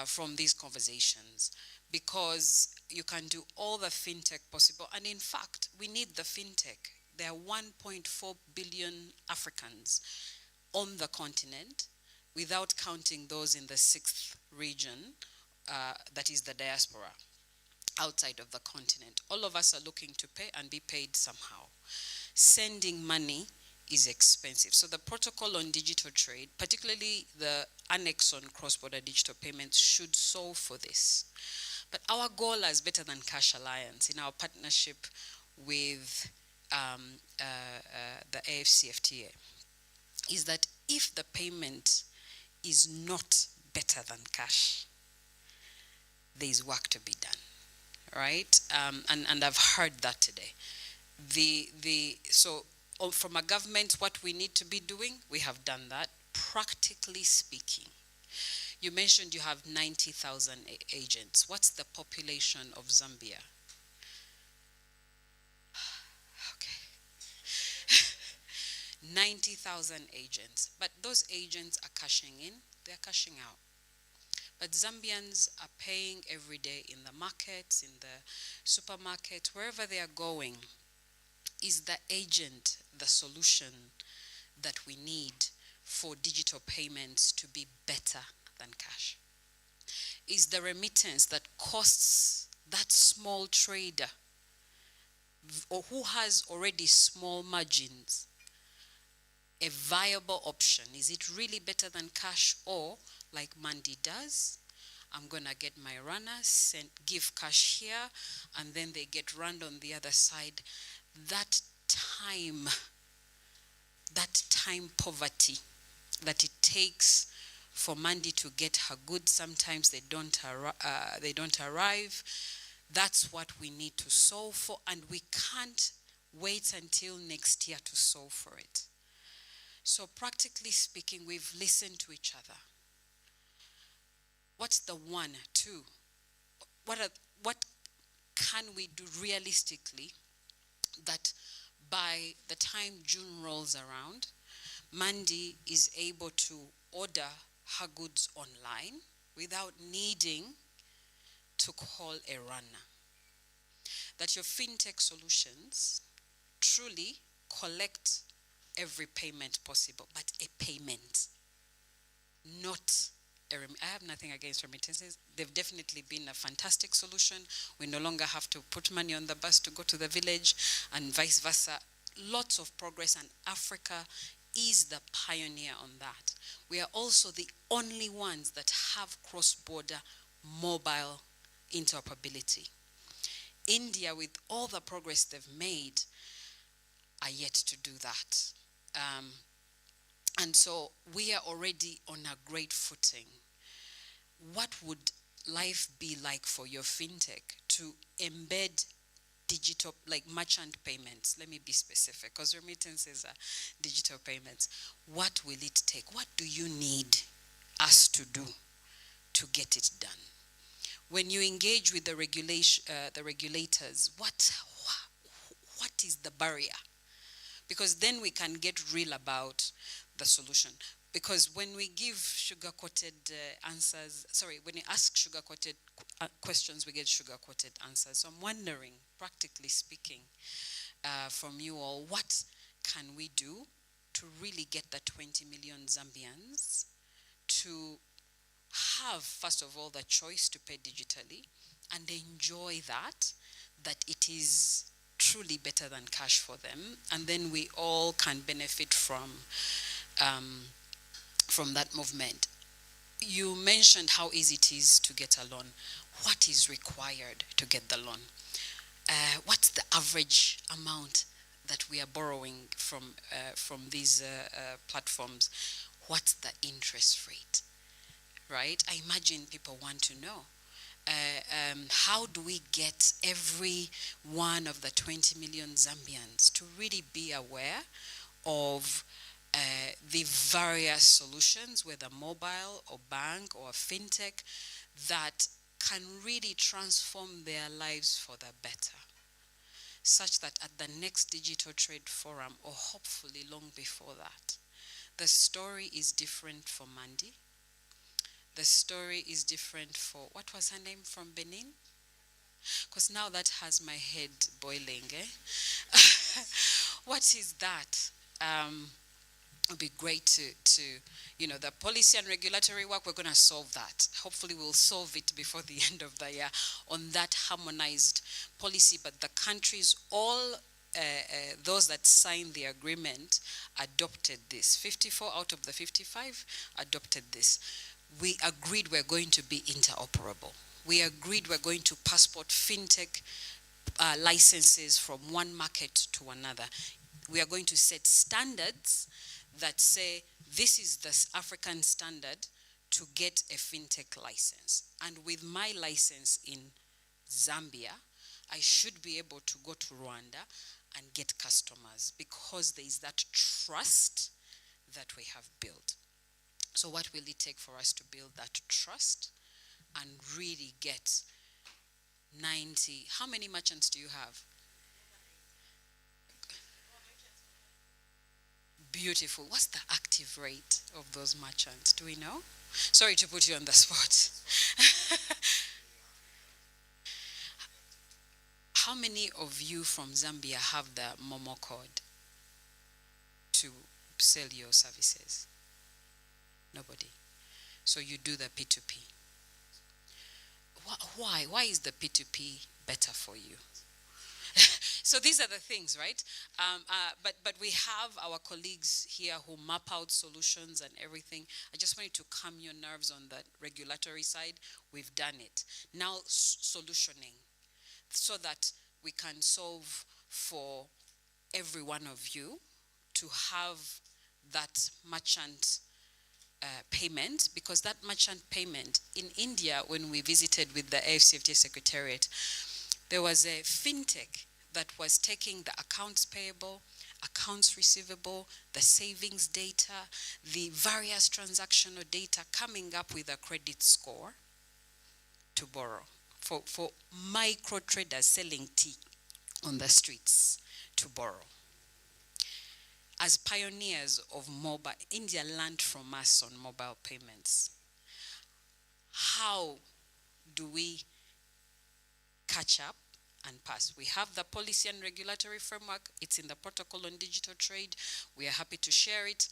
Speaker 10: from these conversations, because you can do all the fintech possible. And in fact, we need the fintech. There are 1.4 billion Africans on the continent, without counting those in the 6th region, that is the diaspora, outside of the continent. All of us are looking to pay and be paid somehow. Sending money is expensive. So the protocol on digital trade, particularly the annex on cross-border digital payments, should solve for this. But our goal as Better Than Cash Alliance, in our partnership with the AfCFTA, is that if the payment is not better than cash, there's work to be done, right? And I've heard that today. From a government, what we need to be doing, we have done that. Practically speaking, you mentioned you have 90,000 agents. What's the population of Zambia? Okay. 90,000 agents. But those agents are cashing in, they're cashing out. But Zambians are paying every day in the markets, in the supermarkets, wherever they are going. Is the agent the solution that we need for digital payments to be better than cash? Is the remittance that costs that small trader or who has already small margins a viable option? Is it really better than cash? Or like Mandy does, I'm gonna get my runners, give cash here, and then they get run on the other side. That time poverty that it takes for Mandy to get her goods, sometimes they don't arrive. That's what we need to solve for, and we can't wait until next year to solve for it. So practically speaking, we've listened to each other. What's the one, two? What can we do realistically that by the time June rolls around, Mandy is able to order her goods online without needing to call a runner? That your fintech solutions truly collect every payment possible, but a payment, not I have nothing against remittances. They've definitely been a fantastic solution. We no longer have to put money on the bus to go to the village and vice versa. Lots of progress, and Africa is the pioneer on that. We are also the only ones that have cross-border mobile interoperability. India, with all the progress they've made, are yet to do that. And so we are already on a great footing. What would life be like for your fintech to embed digital, like merchant payments? Let me be specific, because remittances are digital payments. What will it take? What do you need us to do to get it done? When you engage with the regulators, what is the barrier? Because then we can get real about the solution. Because when we give sugar-coated when we ask sugar-coated questions, we get sugar-coated answers. So I'm wondering, practically speaking, from you all, what can we do to really get the 20 million Zambians to have, first of all, the choice to pay digitally and enjoy that it is truly better than cash for them, and then we all can benefit from that movement. You mentioned how easy it is to get a loan. What is required to get the loan? What's the average amount that we are borrowing from these platforms? What's the interest rate? Right? I imagine people want to know. How do we get every one of the 20 million Zambians to really be aware of the various solutions, whether mobile or bank or fintech, that can really transform their lives for the better, such that at the next Digital Trade Forum, or hopefully long before that, the story is different for Mandy. The story is different for, what was her name from Benin? Because now that has my head boiling. What is that? It would be great to, the policy and regulatory work, we're going to solve that. Hopefully we'll solve it before the end of the year on that harmonized policy. But the countries, all those that signed the agreement adopted this. 54 out of the 55 adopted this. We agreed we're going to be interoperable. We agreed we're going to passport fintech licenses from one market to another. We are going to set standards that say this is the African standard to get a fintech license. And with my license in Zambia, I should be able to go to Rwanda and get customers because there is that trust that we have built. So what will it take for us to build that trust and really get 90? How many merchants do you have? Beautiful. What's the active rate of those merchants? Do we know? Sorry to put you on the spot. How many of you from Zambia have the Momo code to sell your services? Nobody. So you do the P2P. Why? Why is the P2P better for you? So these are the things, right? But we have our colleagues here who map out solutions and everything. I just wanted to calm your nerves on the regulatory side. We've done it. Now solutioning, so that we can solve for every one of you to have that merchant payment, because that merchant payment in India, when we visited with the AfCFTA Secretariat, there was a fintech that was taking the accounts payable, accounts receivable, the savings data, the various transactional data, coming up with a credit score to borrow for micro traders selling tea on the streets to borrow. As pioneers of mobile, India learned from us on mobile payments. How do we catch up and pass? We have the policy and regulatory framework. It's in the protocol on digital trade. We are happy to share it.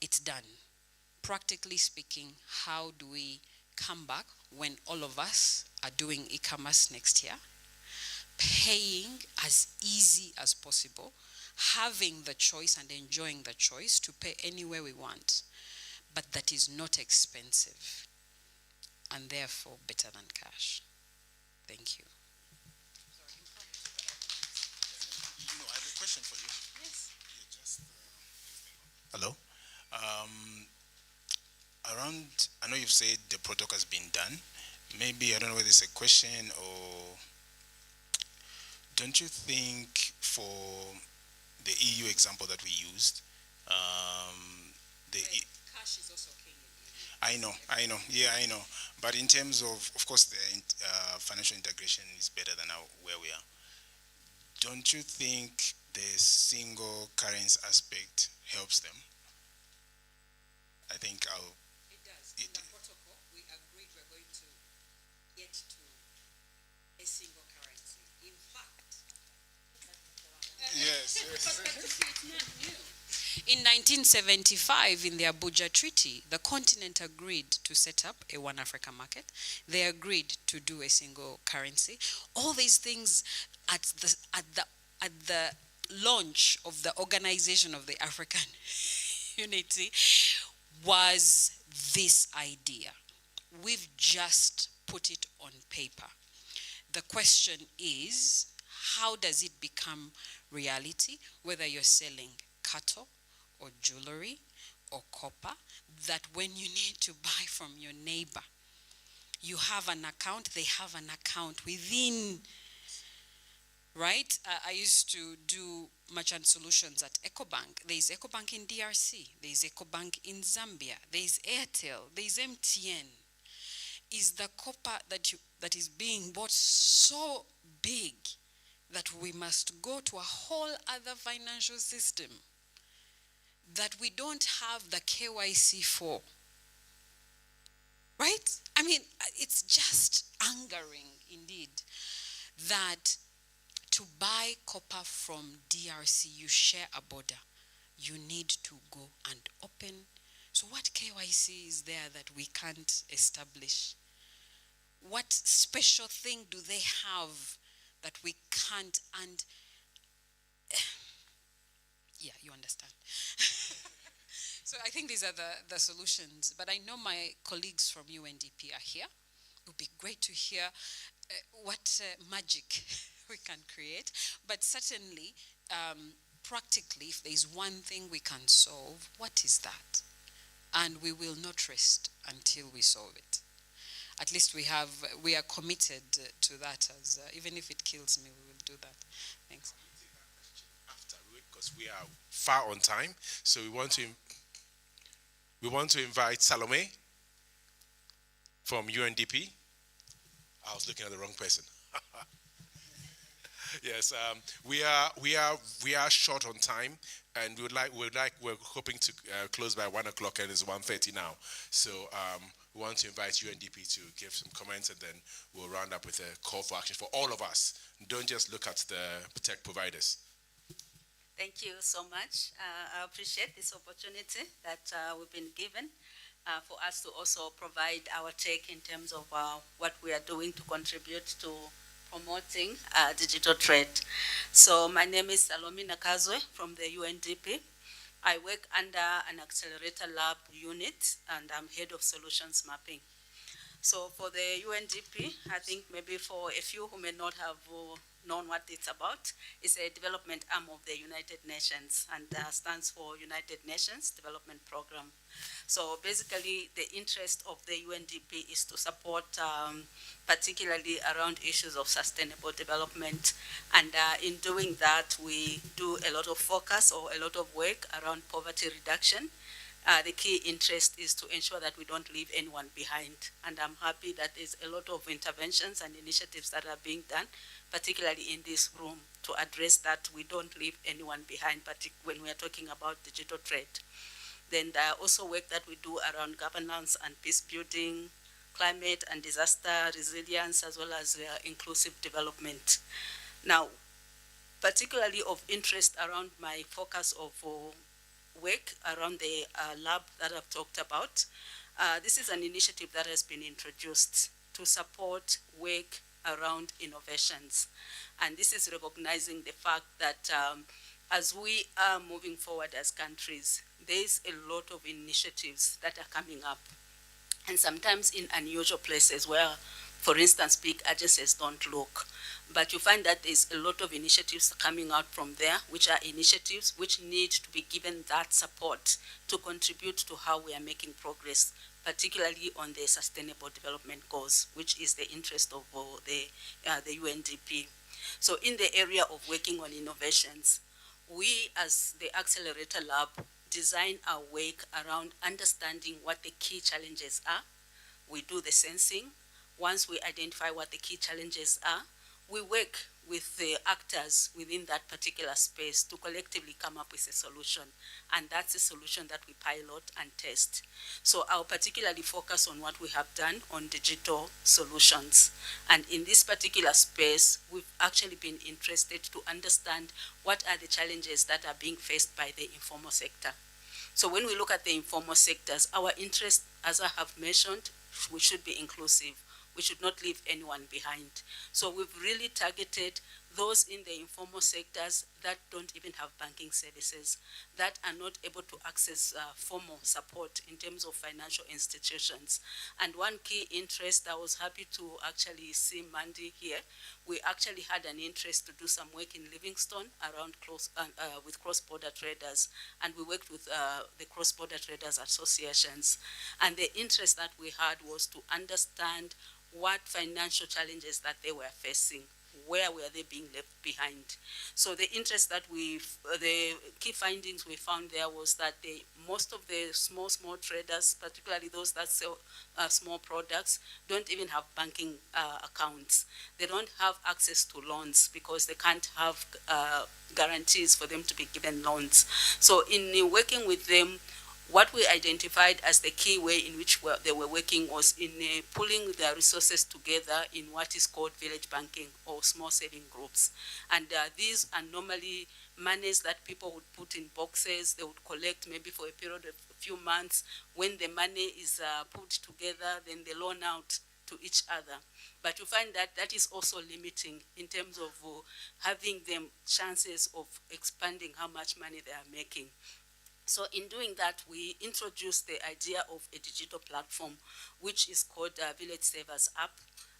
Speaker 10: It's done. Practically speaking, how do we come back when all of us are doing e-commerce next year, paying as easy as possible, having the choice and enjoying the choice to pay anywhere we want, but that is not expensive and therefore better than cash. Thank you.
Speaker 11: I have a question for you.
Speaker 10: Yes.
Speaker 11: Hello. I know you've said the protocol has been done. Maybe, I don't know whether it's a question or, don't you think for the EU example that we used,
Speaker 10: Cash is also king.
Speaker 11: I know, yeah, I know. But in terms of course, the financial integration is better than where we are. Don't you think the single currency aspect helps them? I think
Speaker 10: It does. In the protocol, we agreed we're going to get to a single currency. In fact,
Speaker 11: yes.
Speaker 10: In 1975, in the Abuja Treaty, the continent agreed to set up a One Africa market. They agreed to do a single currency. All these things at the launch of the Organization of the African Unity was this idea. We've just put it on paper. The question is, how does it become reality, whether you're selling cattle or jewelry or copper, that when you need to buy from your neighbor, you have an account, they have an account within, right? I used to do merchant solutions at EcoBank. There's EcoBank in DRC, there's EcoBank in Zambia, there's Airtel, there's MTN. Is the copper that is being bought so big that we must go to a whole other financial system that we don't have the KYC for? Right? I mean, it's just angering indeed that to buy copper from DRC, you share a border. You need to go and open. So what KYC is there that we can't establish? What special thing do they have that we can't? And yeah, you understand. So I think these are the solutions. But I know my colleagues from UNDP are here. It would be great to hear what magic we can create. But certainly, practically, if there's one thing we can solve, what is that? and we will not rest until we solve it. At least we are committed to that, as even if it kills me, we will do that. Thanks.
Speaker 7: Because we are far on time, so we want to invite Salome from UNDP. I was looking at the wrong person. Yes, we are short on time, and we're hoping to close by 1 o'clock, and it's 1:30 now. So we want to invite UNDP to give some comments, and then we'll round up with a call for action for all of us. Don't just look at the tech providers.
Speaker 15: Thank you so much. I appreciate this opportunity that we've been given for us to also provide our take in terms of what we are doing to contribute to promoting digital trade. So my name is Salome Nakazwe from the UNDP. I work under an accelerator lab unit, and I'm head of solutions mapping. So for the UNDP, I think maybe for a few who may not have known what it's about, it's a development arm of the United Nations, and stands for United Nations Development Program. So basically, the interest of the UNDP is to support particularly around issues of sustainable development. And in doing that, we do a lot of focus or a lot of work around poverty reduction. The key interest is to ensure that we don't leave anyone behind. And I'm happy that there's a lot of interventions and initiatives that are being done, particularly in this room, to address that we don't leave anyone behind, when we are talking about digital trade. Then there are also work that we do around governance and peace building, climate and disaster resilience, as well as inclusive development. Now, particularly of interest around my focus of work around the lab that I've talked about. This is an initiative that has been introduced to support work around innovations. And this is recognizing the fact that as we are moving forward as countries, there's a lot of initiatives that are coming up. And sometimes in unusual places where, for instance, big agencies don't look. But you find that there's a lot of initiatives coming out from there, which are initiatives which need to be given that support to contribute to how we are making progress, particularly on the Sustainable Development Goals, which is the interest of the UNDP. So in the area of working on innovations, we as the Accelerator Lab design our work around understanding what the key challenges are. We do the sensing. Once we identify what the key challenges are, we work with the actors within that particular space to collectively come up with a solution. And that's a solution that we pilot and test. So I'll particularly focus on what we have done on digital solutions. And in this particular space, we've actually been interested to understand what are the challenges that are being faced by the informal sector. So when we look at the informal sectors, our interest, as I have mentioned, we should be inclusive. We should not leave anyone behind. So we've really targeted those in the informal sectors that don't even have banking services, that are not able to access formal support in terms of financial institutions. And one key interest, I was happy to actually see Mandy here. We actually had an interest to do some work in Livingstone around with cross-border traders, and we worked with the cross-border traders associations. And the interest that we had was to understand what financial challenges that they were facing. Where were they being left behind? So the interest that the key findings we found there was that most of the small traders, particularly those that sell small products, don't even have banking accounts. They don't have access to loans because they can't have guarantees for them to be given loans. So in working with them, what we identified as the key way in which they were working was in pulling their resources together in what is called village banking or small saving groups. And these are normally monies that people would put in boxes. They would collect maybe for a period of a few months. When the money is put together, then they loan out to each other. But you find that that is also limiting in terms of having them chances of expanding how much money they are making. So in doing that, we introduced the idea of a digital platform, which is called Village Savers App.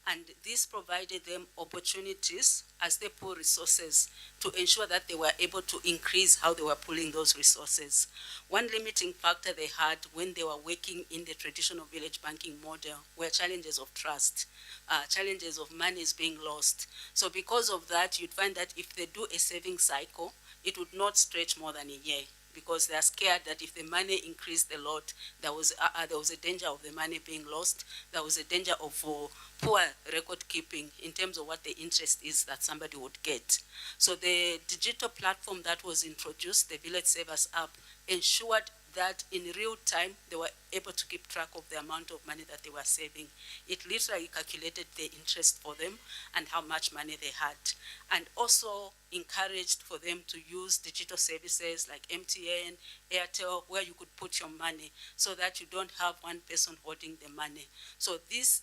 Speaker 15: And this provided them opportunities as they pull resources to ensure that they were able to increase how they were pulling those resources. One limiting factor they had when they were working in the traditional village banking model were challenges of trust, challenges of monies being lost. So because of that, you'd find that if they do a saving cycle, it would not stretch more than a year, because they are scared that if the money increased a lot, there was a danger of the money being lost. There was a danger of poor record keeping in terms of what the interest is that somebody would get. So the digital platform that was introduced, the Village Savers app, ensured that in real time they were able to keep track of the amount of money that they were saving. It literally calculated the interest for them and how much money they had, and also encouraged for them to use digital services like MTN, Airtel, where you could put your money so that you don't have one person holding the money. So this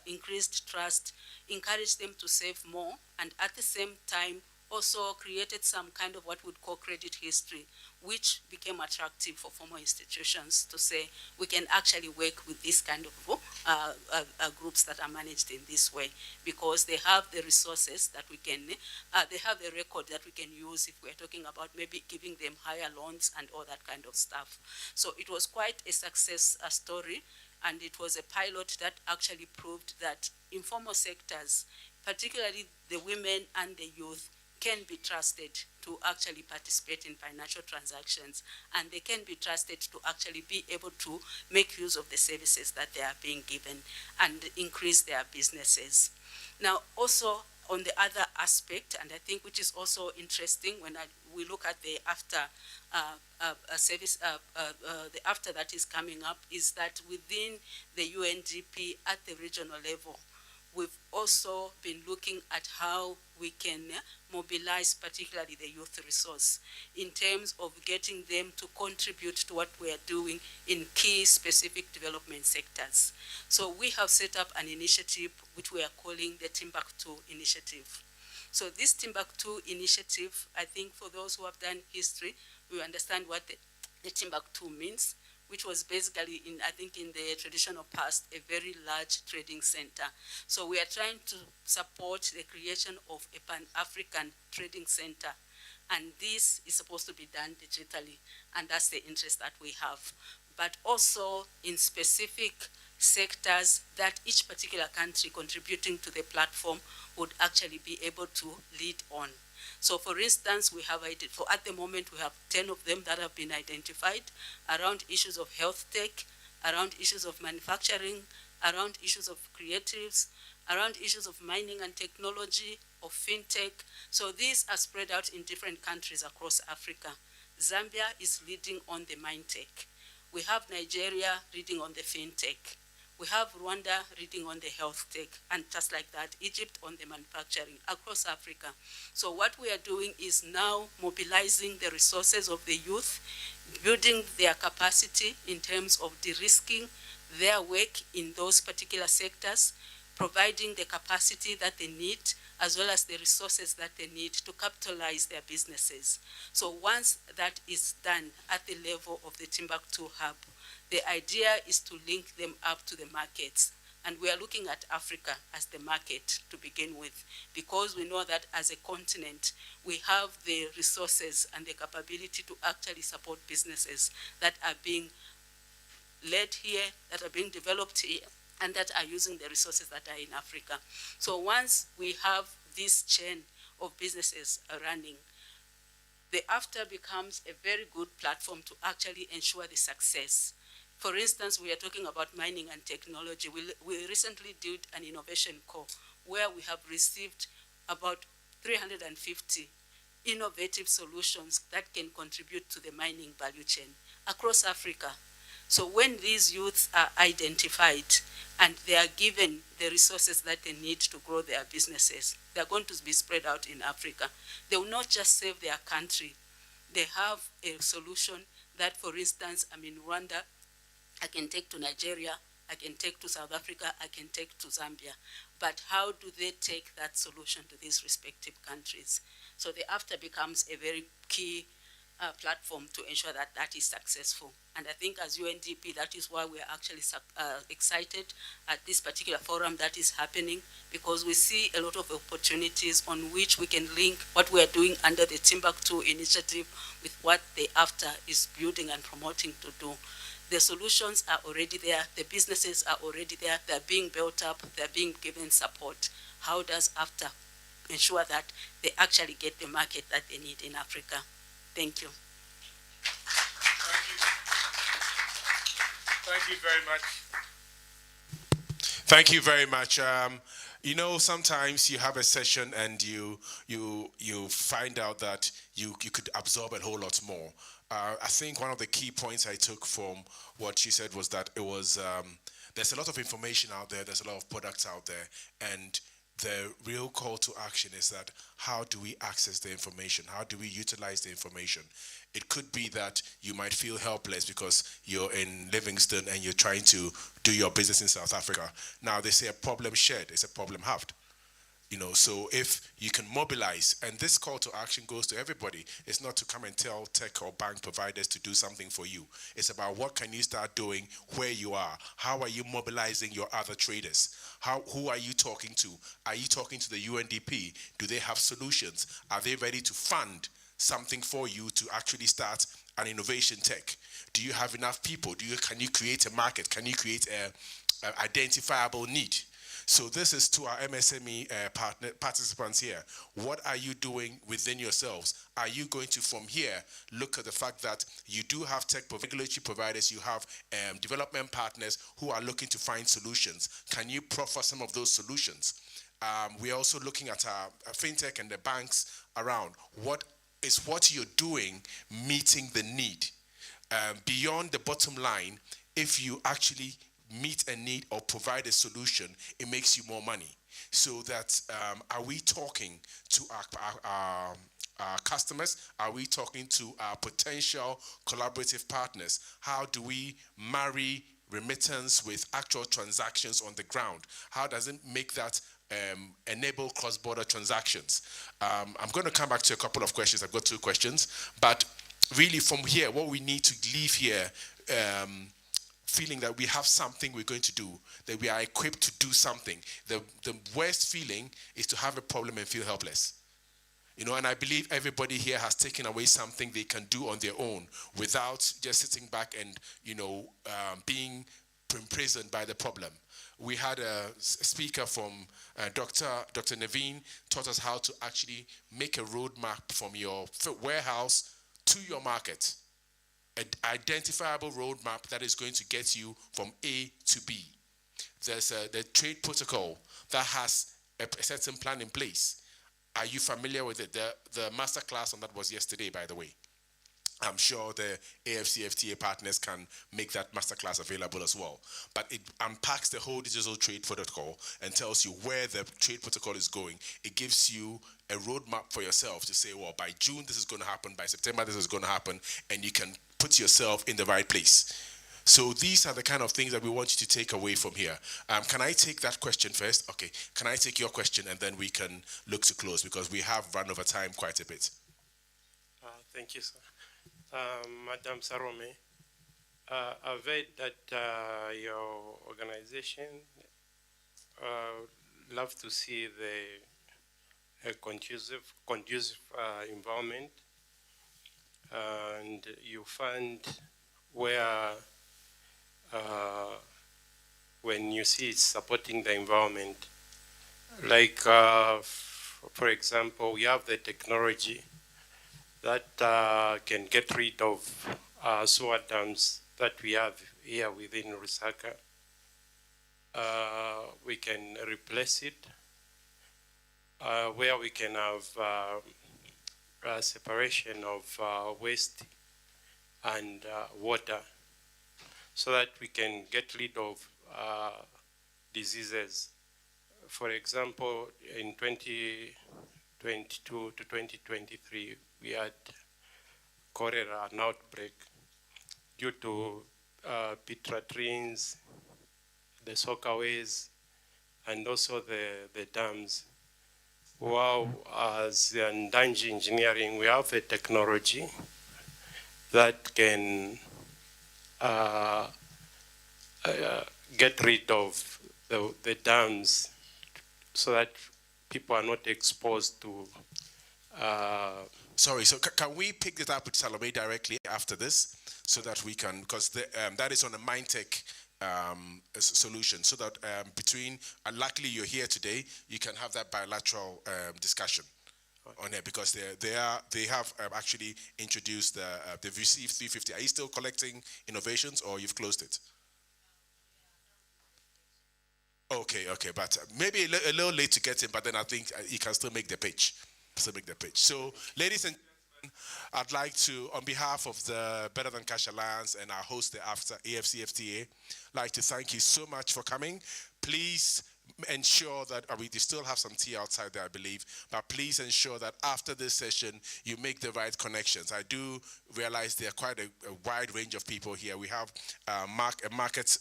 Speaker 15: increased trust encouraged them to save more, and at the same time also created some kind of what we'd call credit history, which became attractive for formal institutions to say, we can actually work with this kind of groups that are managed in this way, because they have the resources that we can, they have the record that we can use if we're talking about maybe giving them higher loans and all that kind of stuff. So it was quite a success story, and it was a pilot that actually proved that informal sectors, particularly the women and the youth, can be trusted to actually participate in financial transactions, and they can be trusted to actually be able to make use of the services that they are being given and increase their businesses. Now, also on the other aspect, and I think which is also interesting when we look at the after service, the after that is coming up, is that within the UNDP at the regional level, we've also been looking at how we can mobilize particularly the youth resource in terms of getting them to contribute to what we are doing in key specific development sectors. So we have set up an initiative which we are calling the Timbuktu Initiative. So this Timbuktu Initiative, I think for those who have done history, we understand what the Timbuktu means, which was basically, I think in the traditional past, a very large trading center. So we are trying to support the creation of a Pan-African trading center. And this is supposed to be done digitally, and that's the interest that we have. But also in specific sectors that each particular country contributing to the platform would actually be able to lead on. So for instance, we have, at the moment, we have 10 of them that have been identified around issues of health tech, around issues of manufacturing, around issues of creatives, around issues of mining and technology, of fintech. So these are spread out in different countries across Africa. Zambia is leading on the mine tech. We have Nigeria leading on the fintech. We have Rwanda reading on the health tech, and just like that, Egypt on the manufacturing across Africa. So what we are doing is now mobilizing the resources of the youth, building their capacity in terms of de-risking their work in those particular sectors, providing the capacity that they need, as well as the resources that they need to capitalize their businesses. So once that is done at the level of the Timbuktu hub, the idea is to link them up to the markets. And we are looking at Africa as the market to begin with, because we know that as a continent, we have the resources and the capability to actually support businesses that are being led here, that are being developed here, and that are using the resources that are in Africa. So once we have this chain of businesses running, the AfCFTA becomes a very good platform to actually ensure the success. For instance, we are talking about mining and technology. We recently did an innovation call where we have received about 350 innovative solutions that can contribute to the mining value chain across Africa. So when these youths are identified and they are given the resources that they need to grow their businesses, they're going to be spread out in Africa. They will not just save their country. They have a solution that, for instance, I'm in Rwanda, I can take to Nigeria, I can take to South Africa, I can take to Zambia. But how do they take that solution to these respective countries? So the AfCFTA becomes a very key platform to ensure that that is successful. And I think as UNDP, that is why we are actually excited at this particular forum that is happening, because we see a lot of opportunities on which we can link what we are doing under the Timbuktu initiative with what the AfTA is building and promoting to do. The solutions are already there, the businesses are already there, they're being built up, they're being given support. How does AfTA ensure that they actually get the market that they need in Africa? Thank you.
Speaker 7: Thank you very much. Thank you very much. You know, sometimes you have a session and you find out that you could absorb a whole lot more. I think one of the key points I took from what she said was that it was there's a lot of information out there, there's a lot of products out there, and the real call to action is that how do we access the information? How do we utilize the information? It could be that you might feel helpless because you're in Livingston and you're trying to do your business in South Africa. Now they say a problem shared is a problem halved. You know, so if you can mobilize, and this call to action goes to everybody, it's not to come and tell tech or bank providers to do something for you. It's about what can you start doing where you are? How are you mobilizing your other traders? Who are you talking to? Are you talking to the UNDP? Do they have solutions? Are they ready to fund something for you to actually start an innovation tech? Do you have enough people? Can you create a market? Can you create an identifiable need? So this is to our MSME participants here. What are you doing within yourselves? Are you going to, from here, look at the fact that you do have regulatory providers, you have development partners who are looking to find solutions. Can you proffer some of those solutions? We're also looking at our fintech and the banks around. What is what you're doing meeting the need? Beyond the bottom line, if you actually meet a need or provide a solution, it makes you more money. So that are we talking to our customers? Are we talking to our potential collaborative partners? How do we marry remittance with actual transactions on the ground? How does it make that enable cross-border transactions? I'm going to come back to a couple of questions. I've got 2 questions, but really from here, what we need to leave here feeling that we have something we're going to do, that we are equipped to do something. The worst feeling is to have a problem and feel helpless. You know, and I believe everybody here has taken away something they can do on their own without just sitting back and, you know, being imprisoned by the problem. We had a speaker from Dr. Naveen taught us how to actually make a roadmap from your warehouse to your market. An identifiable roadmap that is going to get you from A to B. There's the trade protocol that has a certain plan in place. Are you familiar with it? The masterclass on that was yesterday, by the way. I'm sure the AfCFTA partners can make that masterclass available as well. But it unpacks the whole digital trade protocol and tells you where the trade protocol is going. It gives you a roadmap for yourself to say, well, by June this is going to happen, by September this is going to happen, and you can put yourself in the right place. So these are the kind of things that we want you to take away from here. Can I take that question first? Okay. Can I take your question and then we can look to close because we have run over time quite a bit.
Speaker 9: Thank you, sir. Madam Sarome, I've read that your organization love to see the conducive environment, and you fund where when you see it's supporting the environment, like for example, we have the technology that can get rid of sewer dams that we have here within Lusaka. We can replace it where we can have a separation of waste and water so that we can get rid of diseases. For example, in 2022 to 2023, we had cholera, an outbreak due to pit latrines, the soakaways, and also the dams. Wow, as in Danji Engineering, we have a technology that can get rid of the dams so that people are not exposed to.
Speaker 16: Sorry, so can we pick this up with Salome directly after this so that we can, because that is on a MindTech solution, so that between, and luckily you're here today, you can have that bilateral discussion on it, because they have actually introduced they've received 350. Are you still collecting innovations, or you've closed it? Okay, but maybe a little late to get in, but then I think you can still make the pitch. So, ladies and gentlemen, I'd like to, on behalf of the Better Than Cash Alliance and our host, the AfCFTA, like to thank you so much for coming. Please ensure that, we still have some tea outside there, I believe, but please ensure that after this session, you make the right connections. I do realize there are quite a wide range of people here. We have a market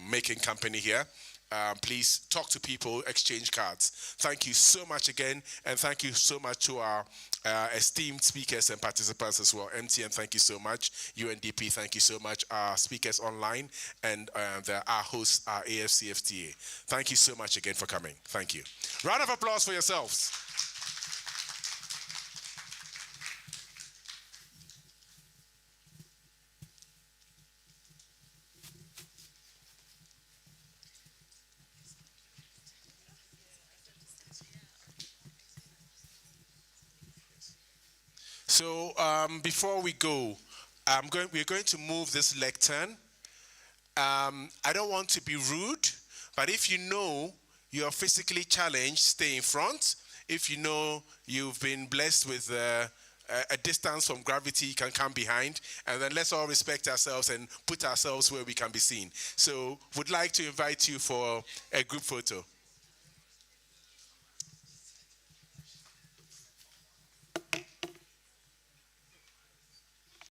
Speaker 16: making company here. Please talk to people, exchange cards. Thank you so much again, and thank you so much to our esteemed speakers and participants as well. MTN, thank you so much. UNDP, thank you so much. Our speakers online and our hosts, our AfCFTA. Thank you so much again for coming. Thank you. Round of applause for yourselves. So before we go, we're going to move this lectern. I don't want to be rude, but if you know you're physically challenged, stay in front. If you know you've been blessed with a distance from gravity, you can come behind. And then let's all respect ourselves and put ourselves where we can be seen. So would like to invite you for a group photo.